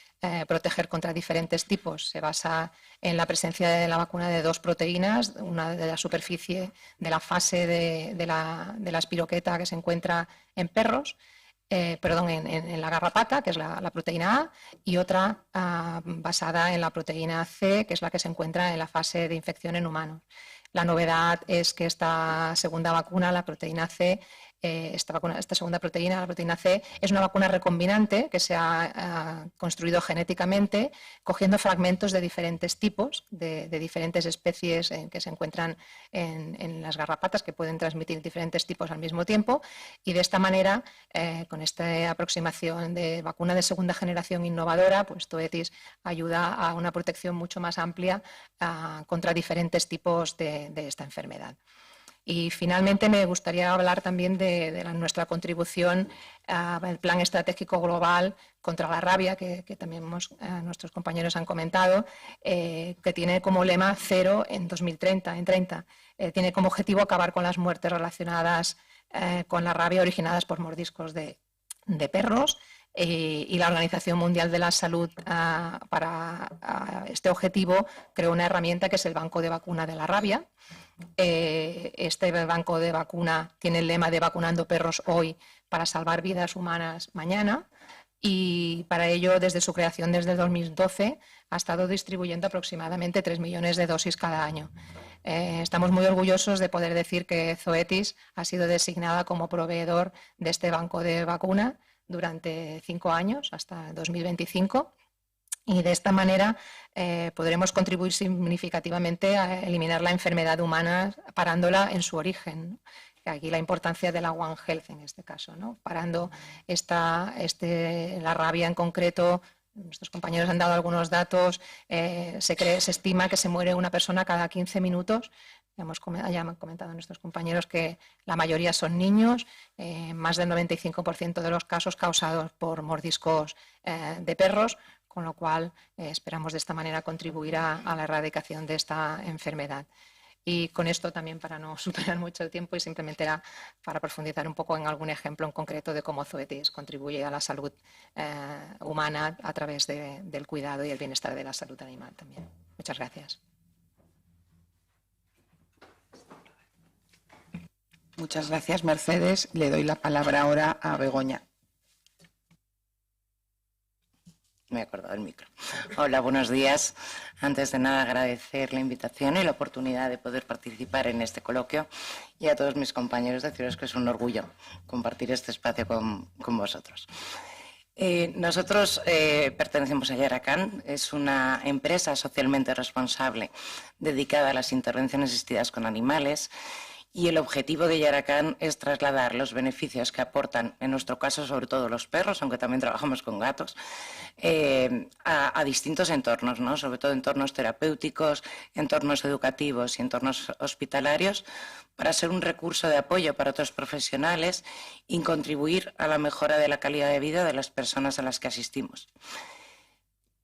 proteger contra diferentes tipos. Se basa en la presencia de la vacuna de 2 proteínas, una de la superficie de la fase de la espiroqueta que se encuentra en perros, en la garrapata, que es la proteína A, y otra basada en la proteína C, que es la que se encuentra en la fase de infección en humanos. La novedad es que esta segunda vacuna, la proteína C, esta segunda proteína, la proteína C, es una vacuna recombinante que se ha construido genéticamente cogiendo fragmentos de diferentes tipos, de diferentes especies que se encuentran en las garrapatas, que pueden transmitir diferentes tipos al mismo tiempo, y de esta manera, con esta aproximación de vacuna de segunda generación innovadora, pues Zoetis ayuda a una protección mucho más amplia contra diferentes tipos de esta enfermedad. Y finalmente me gustaría hablar también de nuestra contribución al Plan Estratégico Global contra la Rabia, que también nuestros compañeros han comentado, que tiene como lema 0 en 2030. Tiene como objetivo acabar con las muertes relacionadas con la rabia originadas por mordiscos de perros. Y la Organización Mundial de la Salud para este objetivo creó una herramienta que es el Banco de Vacuna de la Rabia. Este banco de vacuna tiene el lema de vacunando perros hoy para salvar vidas humanas mañana, y para ello, desde su creación desde el 2012, ha estado distribuyendo aproximadamente 3 millones de dosis cada año. Estamos muy orgullosos de poder decir que Zoetis ha sido designada como proveedor de este banco de vacuna durante 5 años, hasta 2025. Y de esta manera podremos contribuir significativamente a eliminar la enfermedad humana parándola en su origen. Aquí la importancia de la One Health en este caso, ¿no? Parando la rabia en concreto. Nuestros compañeros han dado algunos datos. Se estima que se muere una persona cada 15 minutos. Ya han comentado nuestros compañeros que la mayoría son niños, más del 95% de los casos causados por mordiscos de perros, con lo cual esperamos de esta manera contribuir a la erradicación de esta enfermedad. Y con esto también, para no superar mucho el tiempo, y simplemente era para profundizar un poco en algún ejemplo en concreto de cómo Zoetis contribuye a la salud humana a través del cuidado y el bienestar de la salud animal también. Muchas gracias. Muchas gracias, Mercedes. Le doy la palabra ahora a Begoña. Me he acordado del micro. Hola, buenos días. Antes de nada, agradecer la invitación y la oportunidad de poder participar en este coloquio, y a todos mis compañeros deciros que es un orgullo compartir este espacio con vosotros. Nosotros pertenecemos a Yaracan, es una empresa socialmente responsable dedicada a las intervenciones asistidas con animales, y el objetivo de Yaracan es trasladar los beneficios que aportan, en nuestro caso sobre todo los perros, aunque también trabajamos con gatos, a distintos entornos, ¿no? Sobre todo entornos terapéuticos, entornos educativos y entornos hospitalarios, para ser un recurso de apoyo para otros profesionales y contribuir a la mejora de la calidad de vida de las personas a las que asistimos.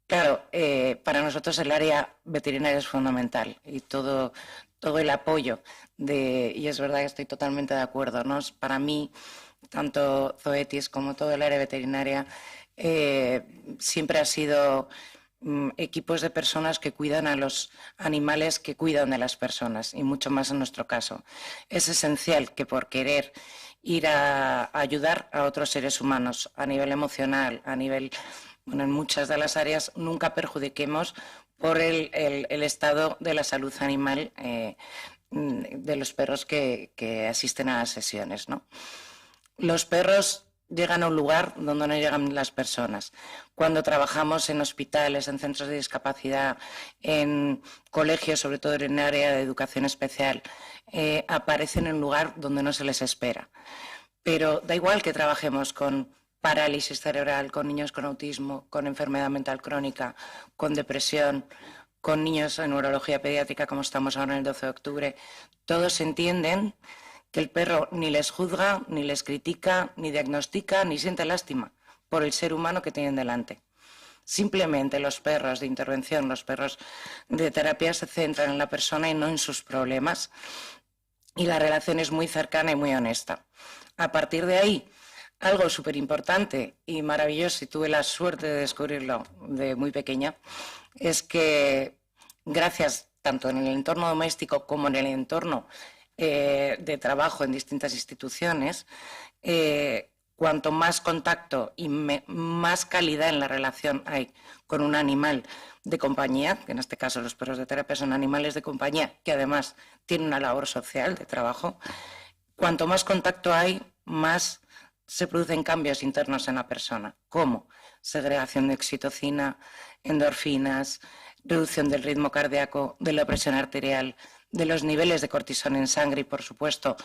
Claro, para nosotros el área veterinaria es fundamental y todo el apoyo y es verdad que estoy totalmente de acuerdo, ¿no? Para mí, tanto Zoetis como todo el área veterinaria siempre ha sido equipos de personas que cuidan a los animales que cuidan de las personas, y mucho más en nuestro caso. Es esencial que por querer ir a ayudar a otros seres humanos a nivel emocional, a nivel, bueno, en muchas de las áreas, nunca perjudiquemos por el estado de la salud animal de los perros que asisten a las sesiones, ¿no? Los perros llegan a un lugar donde no llegan las personas. Cuando trabajamos en hospitales, en centros de discapacidad, en colegios, sobre todo en el área de educación especial, aparecen en un lugar donde no se les espera. Pero da igual que trabajemos con parálisis cerebral, con niños con autismo, con enfermedad mental crónica, con depresión, con niños en neurología pediátrica, como estamos ahora en el 12 de octubre, todos entienden que el perro ni les juzga, ni les critica, ni diagnostica, ni siente lástima por el ser humano que tienen delante. Simplemente los perros de intervención, los perros de terapia se centran en la persona y no en sus problemas, y la relación es muy cercana y muy honesta. A partir de ahí, algo súper importante y maravilloso, y tuve la suerte de descubrirlo de muy pequeña, es que gracias tanto en el entorno doméstico como en el entorno de trabajo en distintas instituciones, cuanto más contacto y más calidad en la relación hay con un animal de compañía, que en este caso los perros de terapia son animales de compañía que además tienen una labor social de trabajo, cuanto más contacto hay, más se producen cambios internos en la persona, como segregación de oxitocina, endorfinas, reducción del ritmo cardíaco, de la presión arterial, de los niveles de cortisol en sangre y, por supuesto,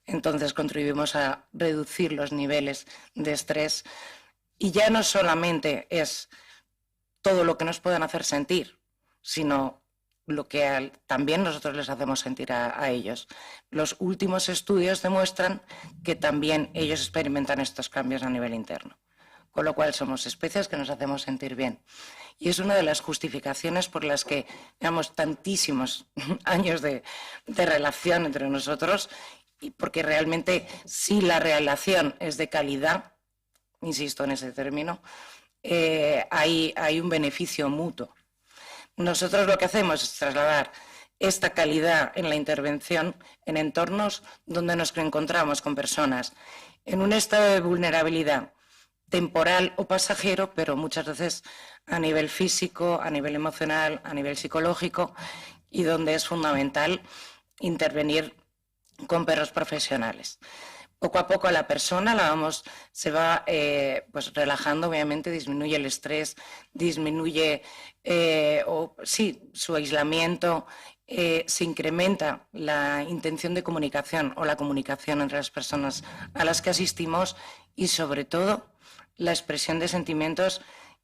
entonces contribuimos a reducir los niveles de estrés. Y ya no solamente es todo lo que nos puedan hacer sentir, sino lo que también nosotros les hacemos sentir a ellos. Los últimos estudios demuestran que también ellos experimentan estos cambios a nivel interno, con lo cual somos especies que nos hacemos sentir bien. Y es una de las justificaciones por las que llevamos tantísimos años de relación entre nosotros, y porque realmente si la relación es de calidad, insisto en ese término, hay un beneficio mutuo. Nosotros lo que hacemos es trasladar esta calidad en la intervención en entornos donde nos encontramos con personas en un estado de vulnerabilidad temporal o pasajero, pero muchas veces a nivel físico, a nivel emocional, a nivel psicológico, y donde es fundamental intervenir con perros profesionales. Poco a poco la persona se va pues relajando, obviamente disminuye el estrés, disminuye su aislamiento, se incrementa la intención de comunicación o la comunicación entre las personas a las que asistimos, y sobre todo la expresión de sentimientos,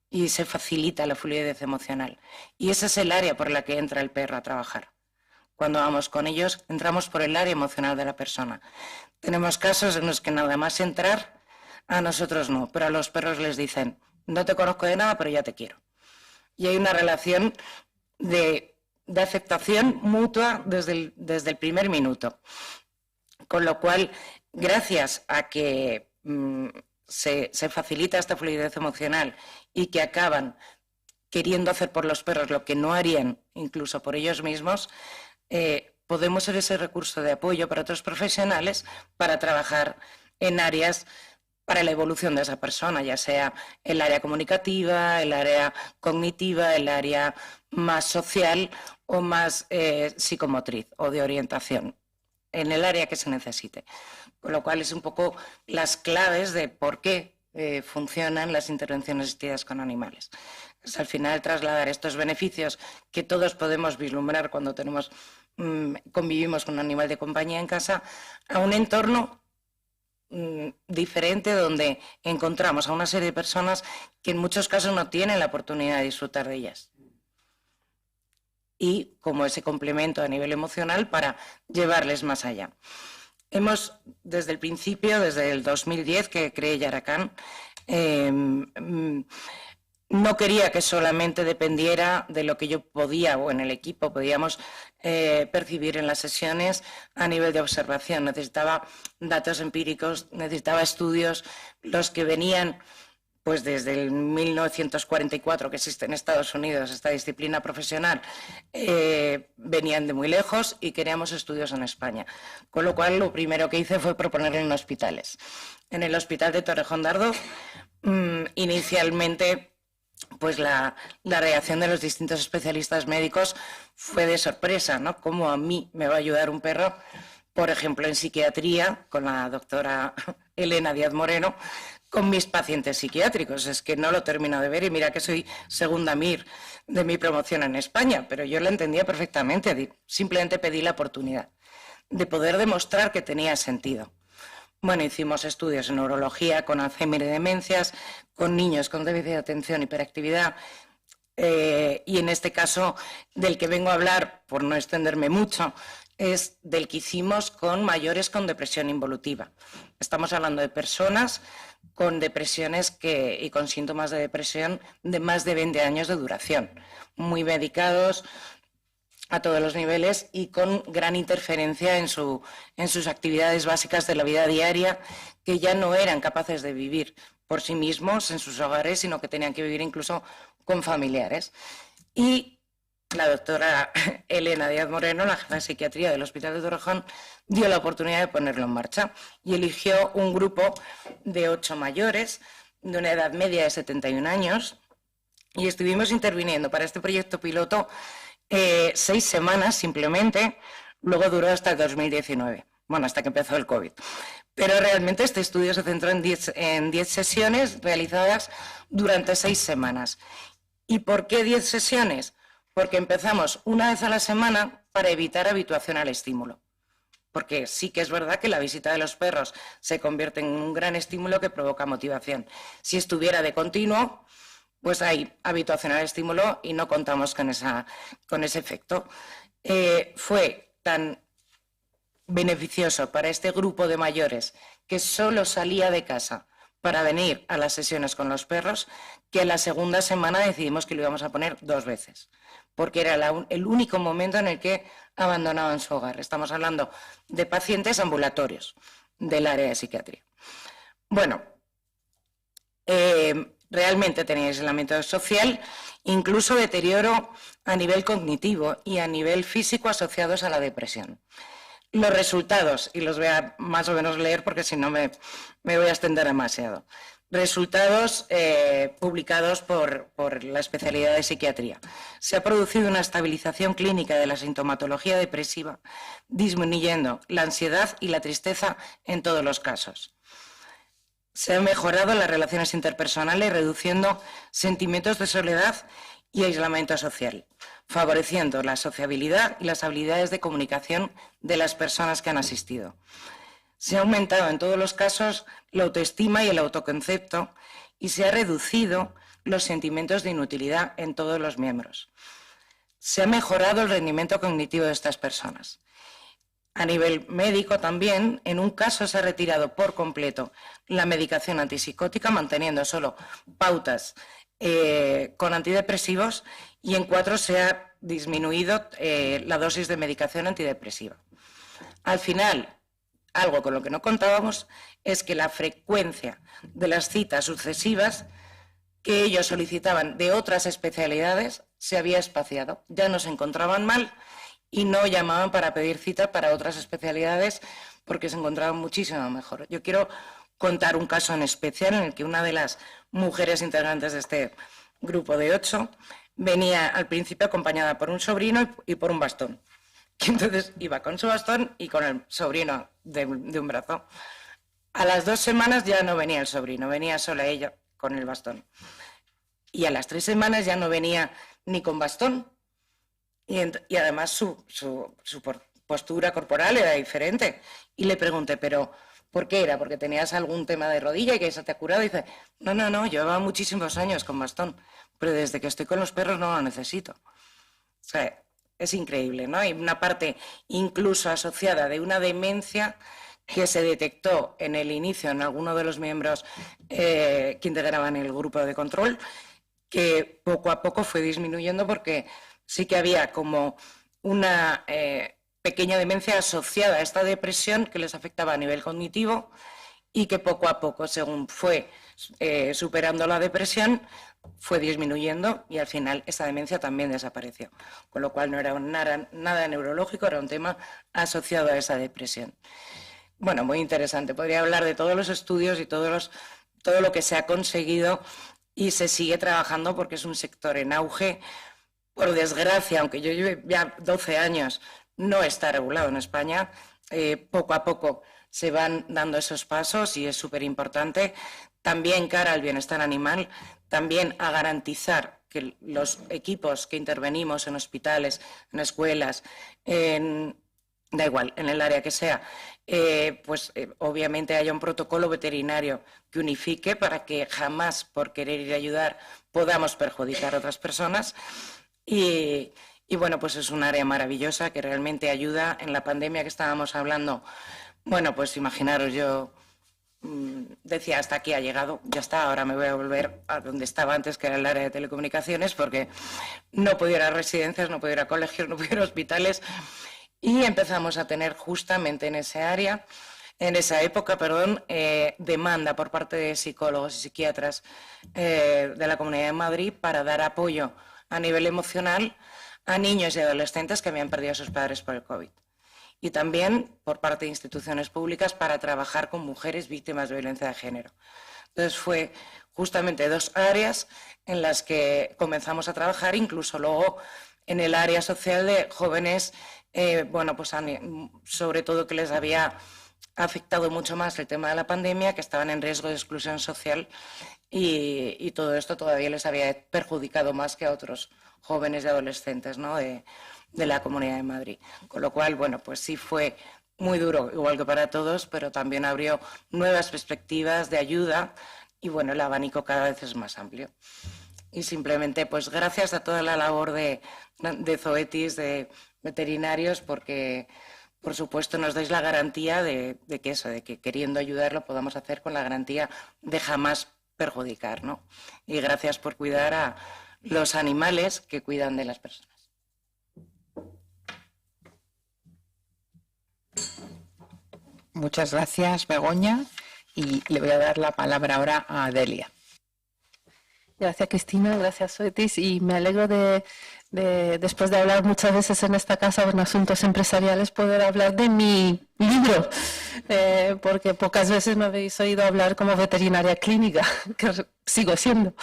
y se facilita la fluidez emocional. Y ese es el área por la que entra el perro a trabajar. Cuando vamos con ellos, entramos por el área emocional de la persona. Tenemos casos en los que nada más entrar, a nosotros no, pero a los perros les dicen, no te conozco de nada, pero ya te quiero. Y hay una relación de aceptación mutua desde el primer minuto. Con lo cual, gracias a que se facilita esta fluidez emocional y que acaban queriendo hacer por los perros lo que no harían incluso por ellos mismos, podemos ser ese recurso de apoyo para otros profesionales para trabajar en áreas para la evolución de esa persona, ya sea el área comunicativa, el área cognitiva, el área más social o más psicomotriz o de orientación, en el área que se necesite. Con lo cual es un poco las claves de por qué funcionan las intervenciones asistidas con animales. Es al final trasladar estos beneficios que todos podemos vislumbrar cuando convivimos con un animal de compañía en casa a un entorno diferente, donde encontramos a una serie de personas que en muchos casos no tienen la oportunidad de disfrutar de ellas. Y como ese complemento a nivel emocional para llevarles más allá. Hemos, desde el principio, desde el 2010 que creé Yarakan, no quería que solamente dependiera de lo que yo podía o en el equipo podíamos percibir en las sesiones a nivel de observación. Necesitaba datos empíricos, necesitaba estudios, los que venían pues desde el 1944 que existe en Estados Unidos esta disciplina profesional, venían de muy lejos y queríamos estudios en España. Con lo cual, lo primero que hice fue proponerlo en hospitales. En el hospital de Torrejón de Ardoz, inicialmente, pues la reacción de los distintos especialistas médicos fue de sorpresa, ¿no? ¿Cómo a mí me va a ayudar un perro? Por ejemplo, en psiquiatría, con la doctora Elena Díaz Moreno, con mis pacientes psiquiátricos. Es que no lo termino de ver y mira que soy segunda MIR de mi promoción en España, pero yo lo entendía perfectamente. Simplemente pedí la oportunidad de poder demostrar que tenía sentido. Bueno, hicimos estudios en neurología con Alzheimer y demencias, con niños con déficit de atención, hiperactividad, y en este caso del que vengo a hablar, por no extenderme mucho, es del que hicimos con mayores con depresión involutiva. Estamos hablando de personas con depresiones y con síntomas de depresión de más de 20 años de duración, muy medicados a todos los niveles y con gran interferencia en sus actividades básicas de la vida diaria, que ya no eran capaces de vivir por sí mismos en sus hogares, sino que tenían que vivir incluso con familiares. Y la doctora Elena Díaz Moreno, la jefa de psiquiatría del Hospital de Torrejón, dio la oportunidad de ponerlo en marcha y eligió un grupo de 8 mayores de una edad media de 71 años y estuvimos interviniendo para este proyecto piloto 6 semanas simplemente, luego duró hasta el 2019, bueno, hasta que empezó el COVID. Pero realmente este estudio se centró en 10 sesiones realizadas durante 6 semanas. ¿Y por qué 10 sesiones? Porque empezamos una vez a la semana para evitar habituación al estímulo. Porque sí que es verdad que la visita de los perros se convierte en un gran estímulo que provoca motivación. Si estuviera de continuo, pues hay habituación al estímulo y no contamos con ese efecto. Fue tan beneficioso para este grupo de mayores que solo salía de casa para venir a las sesiones con los perros, que en la segunda semana decidimos que lo íbamos a poner 2 veces, porque era el único momento en el que abandonaban su hogar. Estamos hablando de pacientes ambulatorios del área de psiquiatría. Bueno, realmente tenía aislamiento social, incluso deterioro a nivel cognitivo y a nivel físico asociados a la depresión. Los resultados, y los voy a más o menos leer porque si no me voy a extender demasiado. Resultados publicados por la especialidad de psiquiatría. Se ha producido una estabilización clínica de la sintomatología depresiva, disminuyendo la ansiedad y la tristeza en todos los casos. Se han mejorado las relaciones interpersonales, reduciendo sentimientos de soledad y aislamiento social, favoreciendo la sociabilidad y las habilidades de comunicación de las personas que han asistido. Se ha aumentado en todos los casos la autoestima y el autoconcepto y se ha reducido los sentimientos de inutilidad en todos los miembros. Se ha mejorado el rendimiento cognitivo de estas personas. A nivel médico también, en un caso se ha retirado por completo la medicación antipsicótica, manteniendo solo pautas con antidepresivos, y en 4 se ha disminuido la dosis de medicación antidepresiva. Al final, algo con lo que no contábamos es que la frecuencia de las citas sucesivas que ellos solicitaban de otras especialidades se había espaciado. Ya no se encontraban mal y no llamaban para pedir cita para otras especialidades porque se encontraban muchísimo mejor. Yo quiero contar un caso en especial en el que una de las mujeres integrantes de este grupo de 8 venía al principio acompañada por un sobrino y por un bastón. Y entonces iba con su bastón y con el sobrino de un brazo. A las 2 semanas ya no venía el sobrino, venía sola ella con el bastón. Y a las 3 semanas ya no venía ni con bastón. Y además su postura corporal era diferente. Y le pregunté, ¿pero por qué era? ¿Porque tenías algún tema de rodilla y que se te ha curado? Y dice, no, llevaba muchísimos años con bastón, pero desde que estoy con los perros no lo necesito. O sea, es increíble, ¿no? Hay una parte incluso asociada de una demencia que se detectó en el inicio en alguno de los miembros que integraban el grupo de control, que poco a poco fue disminuyendo porque sí que había como una pequeña demencia asociada a esta depresión que les afectaba a nivel cognitivo y que poco a poco, según fue superando la depresión, fue disminuyendo y al final esa demencia también desapareció. Con lo cual no era nada neurológico, era un tema asociado a esa depresión. Bueno, muy interesante. Podría hablar de todos los estudios y todo lo que se ha conseguido y se sigue trabajando porque es un sector en auge. Por desgracia, aunque yo lleve ya 12 años, no está regulado en España. Poco a poco se van dando esos pasos y es súper importante. También cara al bienestar animal, también a garantizar que los equipos que intervenimos en hospitales, en escuelas, da igual, en el área que sea, obviamente haya un protocolo veterinario que unifique para que jamás por querer ir a ayudar podamos perjudicar a otras personas. Y bueno, pues es un área maravillosa que realmente ayuda. En la pandemia que estábamos hablando, bueno, pues imaginaros, yo decía, hasta aquí ha llegado, ya está, ahora me voy a volver a donde estaba antes, que era el área de telecomunicaciones, porque no podía ir a residencias, no podía ir a colegios, no podía ir a hospitales. Y empezamos a tener justamente en esa época, demanda por parte de psicólogos y psiquiatras de la Comunidad de Madrid para dar apoyo a nivel emocional a niños y adolescentes que habían perdido a sus padres por el COVID. Y también por parte de instituciones públicas para trabajar con mujeres víctimas de violencia de género. Entonces fue justamente 2 áreas en las que comenzamos a trabajar, incluso luego en el área social de jóvenes, sobre todo que les había afectado mucho más el tema de la pandemia, que estaban en riesgo de exclusión social y todo esto todavía les había perjudicado más que a otros jóvenes y adolescentes, ¿no?, de la Comunidad de Madrid. Con lo cual, bueno, pues sí fue muy duro, igual que para todos, pero también abrió nuevas perspectivas de ayuda y, bueno, el abanico cada vez es más amplio. Y simplemente, pues gracias a toda la labor de Zoetis, de veterinarios, porque, por supuesto, nos dais la garantía de que queriendo ayudarlo podamos hacer con la garantía de jamás perjudicar, ¿no? Y gracias por cuidar a los animales que cuidan de las personas. Muchas gracias, Begoña. Y le voy a dar la palabra ahora a Delia. Gracias, Cristina, gracias, Zoetis, y me alegro después de hablar muchas veces en esta casa en asuntos empresariales, poder hablar de mi libro, porque pocas veces me habéis oído hablar como veterinaria clínica, que sigo siendo.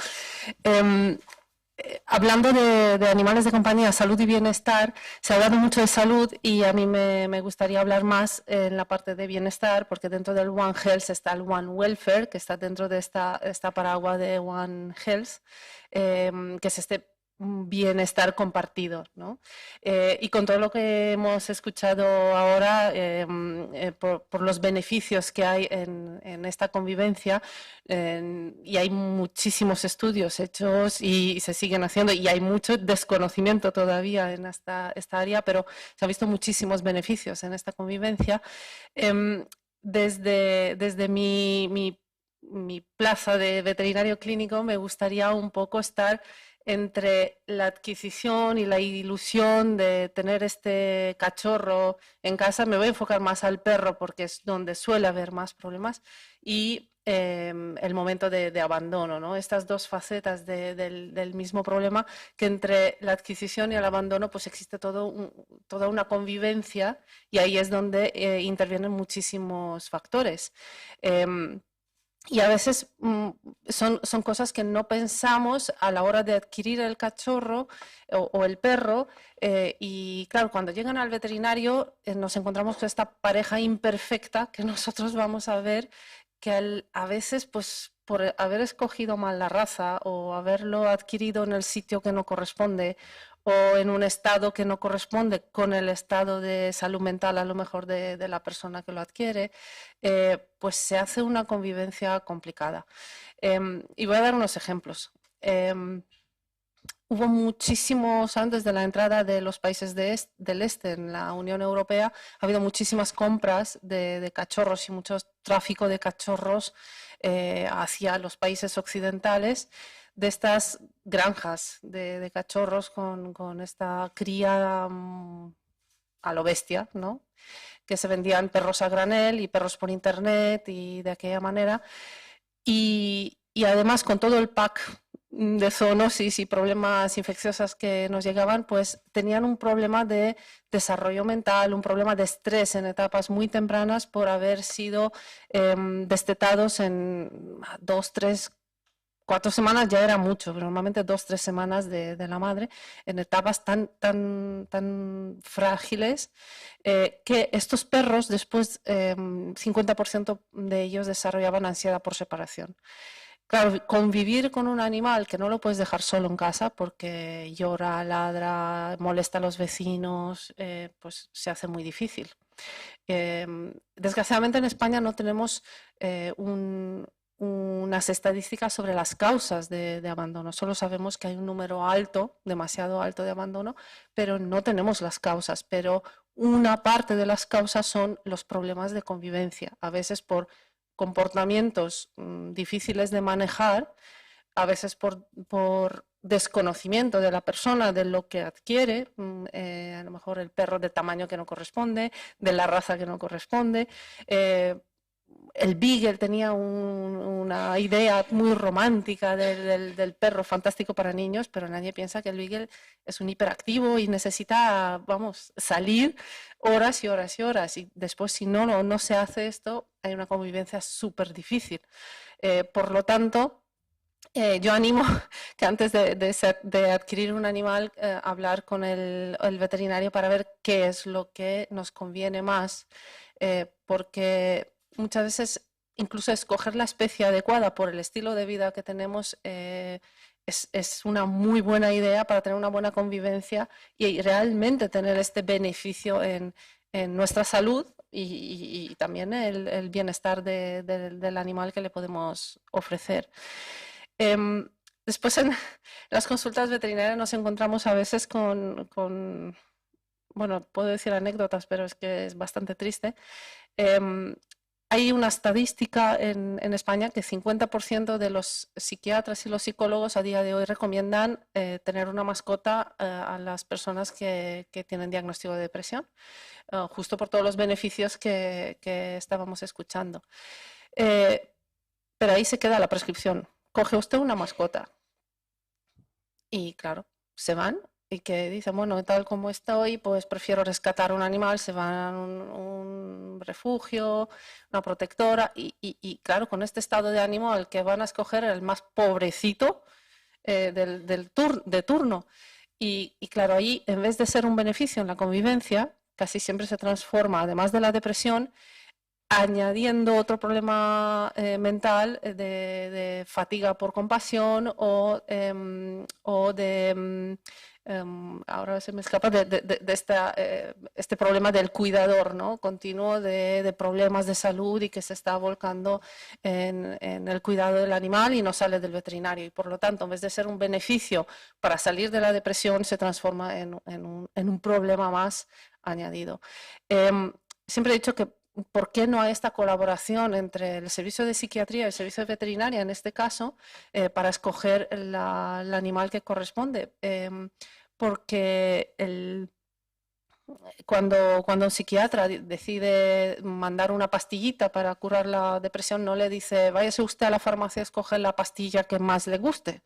Hablando de animales de compañía, salud y bienestar, se ha hablado mucho de salud y a mí me gustaría hablar más en la parte de bienestar, porque dentro del One Health está el One Welfare, que está dentro de esta paraguas de One Health, que es este bienestar compartido, ¿no? Y con todo lo que hemos escuchado ahora, por los beneficios que hay en esta convivencia, y hay muchísimos estudios hechos y se siguen haciendo, y hay mucho desconocimiento todavía en esta área, pero se han visto muchísimos beneficios en esta convivencia. Desde mi plaza de veterinario clínico me gustaría un poco estar entre la adquisición y la ilusión de tener este cachorro en casa. Me voy a enfocar más al perro porque es donde suele haber más problemas, y el momento de abandono, ¿no? Estas 2 facetas del mismo problema, que entre la adquisición y el abandono pues existe toda una convivencia, y ahí es donde intervienen muchísimos factores. Y a veces son cosas que no pensamos a la hora de adquirir el cachorro o el perro, y claro, cuando llegan al veterinario nos encontramos con esta pareja imperfecta que nosotros vamos a ver que a veces, pues, por haber escogido mal la raza o haberlo adquirido en el sitio que no corresponde o en un estado que no corresponde con el estado de salud mental a lo mejor de la persona que lo adquiere, pues se hace una convivencia complicada. Y voy a dar unos ejemplos. Hubo muchísimos, antes de la entrada de los países del este en la Unión Europea, ha habido muchísimas compras de cachorros y mucho tráfico de cachorros hacia los países occidentales, de estas granjas de cachorros con esta cría a lo bestia, ¿no? Que se vendían perros a granel y perros por internet y de aquella manera. Y además con todo el pack de zoonosis y problemas infecciosas que nos llegaban, pues tenían un problema de desarrollo mental, un problema de estrés en etapas muy tempranas por haber sido destetados en 2, 3, 4 semanas, ya era mucho, pero normalmente 2, 3 semanas de la madre, en etapas tan frágiles, que estos perros después 50% de ellos desarrollaban ansiedad por separación. Claro, convivir con un animal que no lo puedes dejar solo en casa porque llora, ladra, molesta a los vecinos, pues se hace muy difícil. Desgraciadamente en España no tenemos unas estadísticas sobre las causas de abandono. Solo sabemos que hay un número alto, demasiado alto de abandono, pero no tenemos las causas. Pero una parte de las causas son los problemas de convivencia, a veces por comportamientos difíciles de manejar, a veces por desconocimiento de la persona de lo que adquiere, a lo mejor el perro de tamaño que no corresponde, de la raza que no corresponde. El Beagle tenía una idea muy romántica del perro fantástico para niños, pero nadie piensa que el Beagle es un hiperactivo y necesita, vamos, salir horas y horas y horas. Y después, si no se hace esto, hay una convivencia súper difícil. Por lo tanto, yo animo que antes de adquirir un animal, hablar con el veterinario para ver qué es lo que nos conviene más, porque muchas veces incluso escoger la especie adecuada por el estilo de vida que tenemos es una muy buena idea para tener una buena convivencia y realmente tener este beneficio en nuestra salud y también el bienestar del animal que le podemos ofrecer. Después en las consultas veterinarias nos encontramos a veces con bueno, puedo decir anécdotas, pero es que es bastante triste. Hay una estadística en España que 50% de los psiquiatras y los psicólogos a día de hoy recomiendan tener una mascota a las personas que tienen diagnóstico de depresión, justo por todos los beneficios que estábamos escuchando. Pero ahí se queda la prescripción. Coge usted una mascota y claro, se van. Y que dicen, bueno, tal como estoy, pues prefiero rescatar un animal, se van a un refugio, una protectora, y claro, con este estado de ánimo al que van a escoger el más pobrecito de turno. Y claro, ahí, en vez de ser un beneficio en la convivencia, casi siempre se transforma, además de la depresión, añadiendo otro problema mental de fatiga por compasión o de... ahora se me escapa de este problema del cuidador, ¿no? Continuo de problemas de salud y que se está volcando en el cuidado del animal y no sale del veterinario. Y por lo tanto, en vez de ser un beneficio para salir de la depresión, se transforma en un problema más añadido. Siempre he dicho que ¿por qué no hay esta colaboración entre el servicio de psiquiatría y el servicio de veterinaria, en este caso, para escoger el animal que corresponde? Porque cuando un psiquiatra decide mandar una pastillita para curar la depresión, no le dice, váyase usted a la farmacia a escoger la pastilla que más le guste.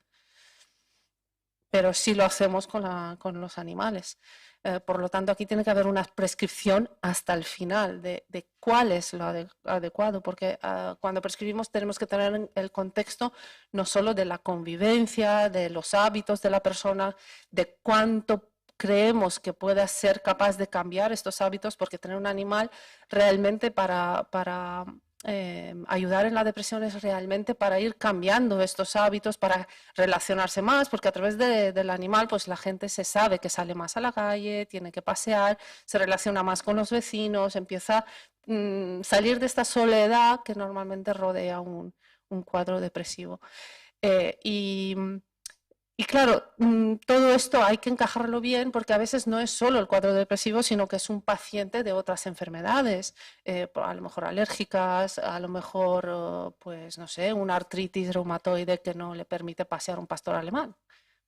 Pero sí lo hacemos con los animales. Por lo tanto, aquí tiene que haber una prescripción hasta el final de cuál es lo adecuado, porque cuando prescribimos tenemos que tener el contexto no solo de la convivencia, de los hábitos de la persona, de cuánto creemos que pueda ser capaz de cambiar estos hábitos, porque tener un animal realmente para ayudar en la depresión es realmente para ir cambiando estos hábitos, para relacionarse más, porque a través del animal pues la gente se sabe que sale más a la calle, tiene que pasear, se relaciona más con los vecinos, empieza a salir de esta soledad que normalmente rodea un cuadro depresivo. Y claro, todo esto hay que encajarlo bien porque a veces no es solo el cuadro depresivo, sino que es un paciente de otras enfermedades, a lo mejor alérgicas, a lo mejor, pues no sé, una artritis reumatoide que no le permite pasear un pastor alemán,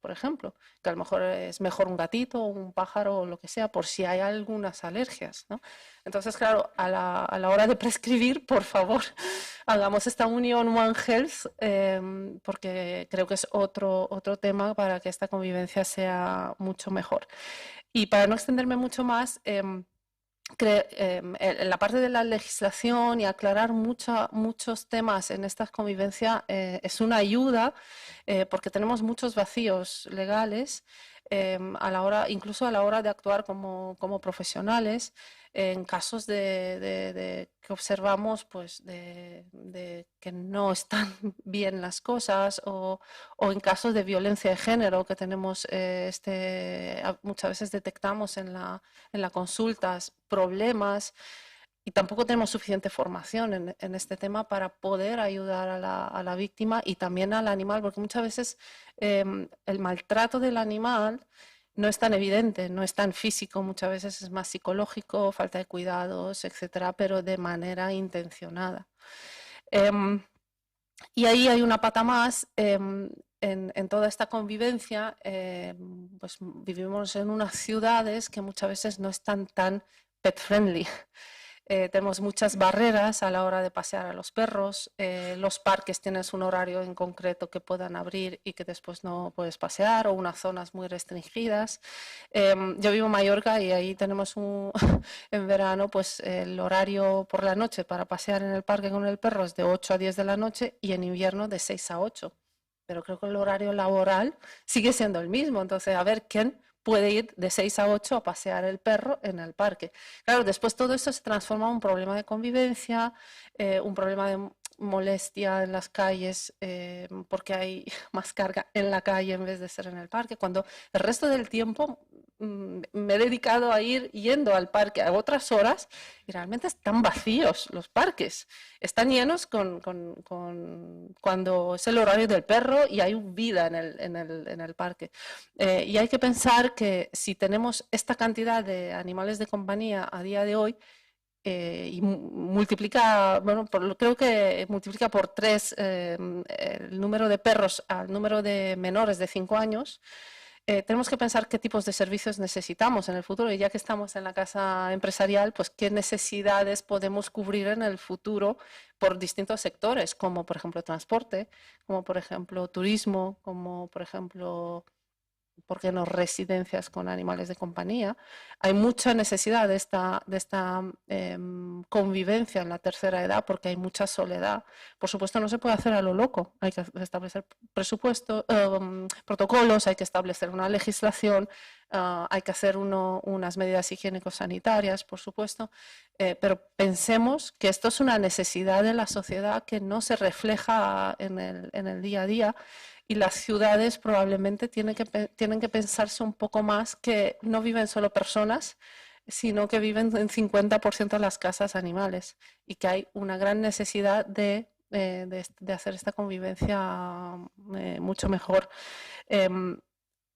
por ejemplo, que a lo mejor es mejor un gatito o un pájaro o lo que sea, por si hay algunas alergias, ¿no? Entonces, claro, a la hora de prescribir, por favor, hagamos esta unión One Health, porque creo que es otro tema para que esta convivencia sea mucho mejor. Y para no extenderme mucho más, en la parte de la legislación y aclarar muchos temas en esta convivencia es una ayuda porque tenemos muchos vacíos legales incluso a la hora de actuar como profesionales en casos que observamos pues, de que no están bien las cosas o en casos de violencia de género que tenemos, muchas veces detectamos en las consultas problemas y tampoco tenemos suficiente formación en este tema para poder ayudar a la víctima y también al animal, porque muchas veces el maltrato del animal no es tan evidente, no es tan físico, muchas veces es más psicológico, falta de cuidados, etcétera, pero de manera intencionada. Y ahí hay una pata más. En toda esta convivencia, pues vivimos en unas ciudades que muchas veces no están tan pet friendly. Tenemos muchas barreras a la hora de pasear a los perros, los parques tienen un horario en concreto que puedan abrir y que después no puedes pasear, o unas zonas muy restringidas. Yo vivo en Mallorca y ahí tenemos en verano pues el horario por la noche para pasear en el parque con el perro es de 8 a 10 de la noche y en invierno de 6 a 8. Pero creo que el horario laboral sigue siendo el mismo, entonces a ver quién puede ir de 6 a 8 a pasear el perro en el parque. Claro, después todo esto se transforma en un problema de convivencia, un problema de molestia en las calles, porque hay más carga en la calle en vez de ser en el parque, cuando el resto del tiempo me he dedicado a ir yendo al parque a otras horas y realmente están vacíos los parques, están llenos cuando es el horario del perro y hay vida en el parque. Y hay que pensar que si tenemos esta cantidad de animales de compañía a día de hoy, y multiplica, bueno, creo que multiplica por 3 el número de perros al número de menores de 5 años, tenemos que pensar qué tipos de servicios necesitamos en el futuro y ya que estamos en la casa empresarial, pues qué necesidades podemos cubrir en el futuro por distintos sectores, como por ejemplo transporte, como por ejemplo turismo, como por ejemplo, ¿por qué no residencias con animales de compañía? Hay mucha necesidad de esta convivencia en la tercera edad porque hay mucha soledad. Por supuesto, no se puede hacer a lo loco. Hay que establecer protocolos, hay que establecer una legislación, hay que hacer unas medidas higiénico-sanitarias, por supuesto, pero pensemos que esto es una necesidad de la sociedad que no se refleja en el día a día. Y las ciudades probablemente tienen que pensarse un poco más que no viven solo personas, sino que viven en 50% de las casas animales y que hay una gran necesidad de hacer esta convivencia mucho mejor.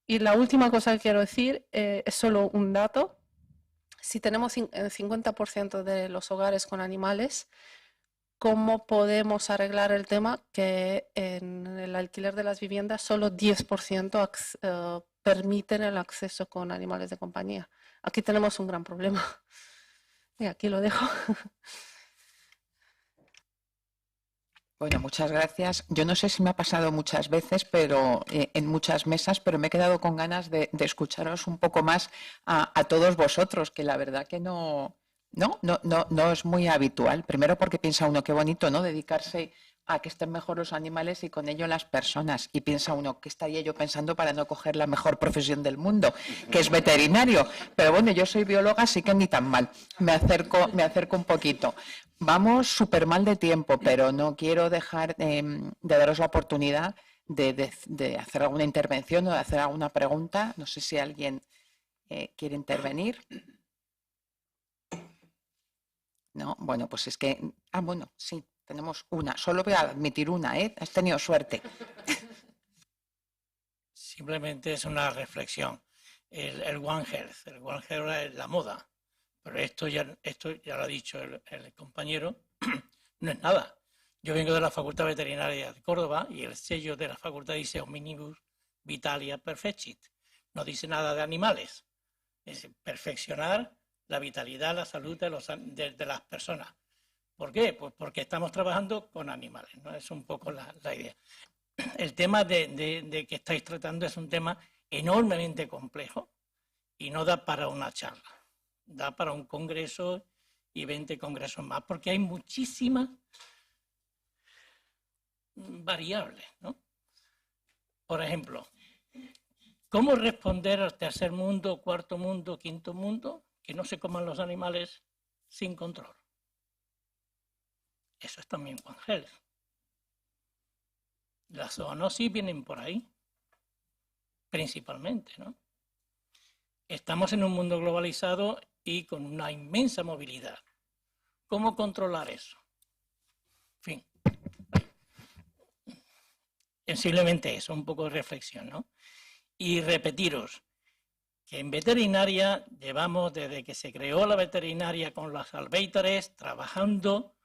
Y la última cosa que quiero decir es solo un dato. Si tenemos el 50% de los hogares con animales, ¿cómo podemos arreglar el tema que en el alquiler de las viviendas solo 10% permiten el acceso con animales de compañía? Aquí tenemos un gran problema. Y aquí lo dejo. Bueno, muchas gracias. Yo no sé si me ha pasado muchas veces, pero en muchas mesas, pero me he quedado con ganas de escucharos un poco más a todos vosotros, que la verdad que no es muy habitual. Primero porque piensa uno qué bonito, ¿no? Dedicarse a que estén mejor los animales y con ello las personas. Y piensa uno, ¿qué estaría yo pensando para no coger la mejor profesión del mundo, que es veterinario? Pero bueno, yo soy bióloga, así que ni tan mal. Me acerco un poquito. Vamos súper mal de tiempo, pero no quiero dejar de daros la oportunidad de hacer alguna intervención o de hacer alguna pregunta. No sé si alguien quiere intervenir. No, bueno, pues es que... bueno, sí, tenemos una. Solo voy a admitir una, ¿eh? Has tenido suerte. Simplemente es una reflexión. El One Health. El One Health es la moda. Pero esto ya lo ha dicho el compañero, no es nada. Yo vengo de la Facultad Veterinaria de Córdoba y el sello de la facultad dice Omnibus Vitalia Perfectit. No dice nada de animales. Es perfeccionar la vitalidad, la salud de las personas. ¿Por qué? Pues porque estamos trabajando con animales, ¿no? Es un poco la idea. El tema de que estáis tratando es un tema enormemente complejo y no da para una charla. Da para un congreso y 20 congresos más, porque hay muchísimas variables, ¿no? Por ejemplo, ¿cómo responder al tercer mundo, cuarto mundo, quinto mundo, que no se coman los animales sin control? Eso es también One Health. Las zoonosis vienen por ahí, principalmente, ¿no? Estamos en un mundo globalizado y con una inmensa movilidad. ¿Cómo controlar eso? En fin. Simplemente eso, un poco de reflexión, ¿no? Y repetiros que en veterinaria llevamos desde que se creó la veterinaria con los albéitares trabajando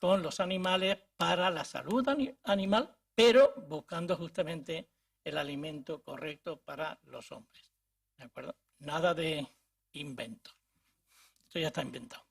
con los animales para la salud animal, pero buscando justamente el alimento correcto para los hombres. ¿De acuerdo? Nada de invento. Esto ya está inventado.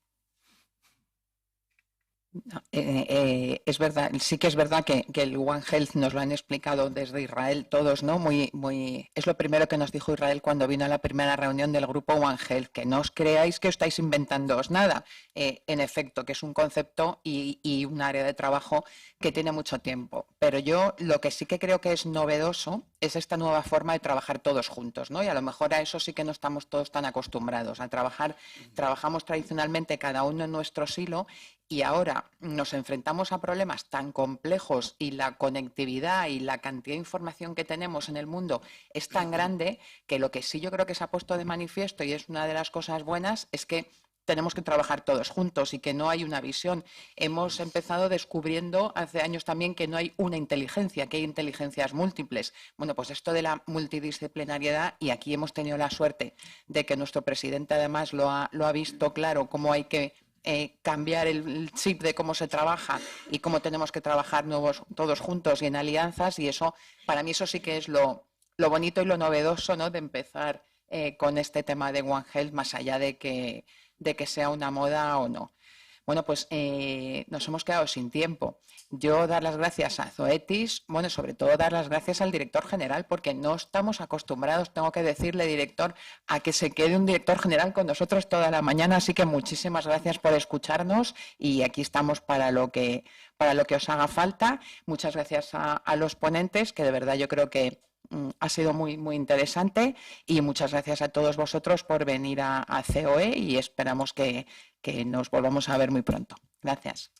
Es verdad, sí que es verdad que el One Health nos lo han explicado desde Israel todos, ¿no? Es lo primero que nos dijo Israel cuando vino a la primera reunión del grupo One Health, que no os creáis que estáis inventándoos nada. En efecto, que es un concepto y un área de trabajo que tiene mucho tiempo. Pero yo lo que sí que creo que es novedoso es esta nueva forma de trabajar todos juntos, ¿no? Y a lo mejor a eso sí que no estamos todos tan acostumbrados a trabajar. Trabajamos tradicionalmente cada uno en nuestro silo y ahora nos enfrentamos a problemas tan complejos y la conectividad y la cantidad de información que tenemos en el mundo es tan grande que lo que sí yo creo que se ha puesto de manifiesto y es una de las cosas buenas es que tenemos que trabajar todos juntos y que no hay una visión. Hemos empezado descubriendo hace años también que no hay una inteligencia, que hay inteligencias múltiples. Bueno, pues esto de la multidisciplinariedad, y aquí hemos tenido la suerte de que nuestro presidente además lo ha visto claro, cómo hay que cambiar el chip de cómo se trabaja y cómo tenemos que trabajar todos juntos y en alianzas, y eso, para mí eso sí que es lo bonito y lo novedoso, ¿no? De empezar con este tema de One Health, más allá de que sea una moda o no. Bueno, pues nos hemos quedado sin tiempo. Yo dar las gracias a Zoetis, bueno, sobre todo dar las gracias al director general, porque no estamos acostumbrados, tengo que decirle, director, a que se quede un director general con nosotros toda la mañana, así que muchísimas gracias por escucharnos y aquí estamos para lo que os haga falta. Muchas gracias a los ponentes, que de verdad yo creo que ha sido muy, muy interesante, y muchas gracias a todos vosotros por venir a COE y esperamos que nos volvamos a ver muy pronto. Gracias.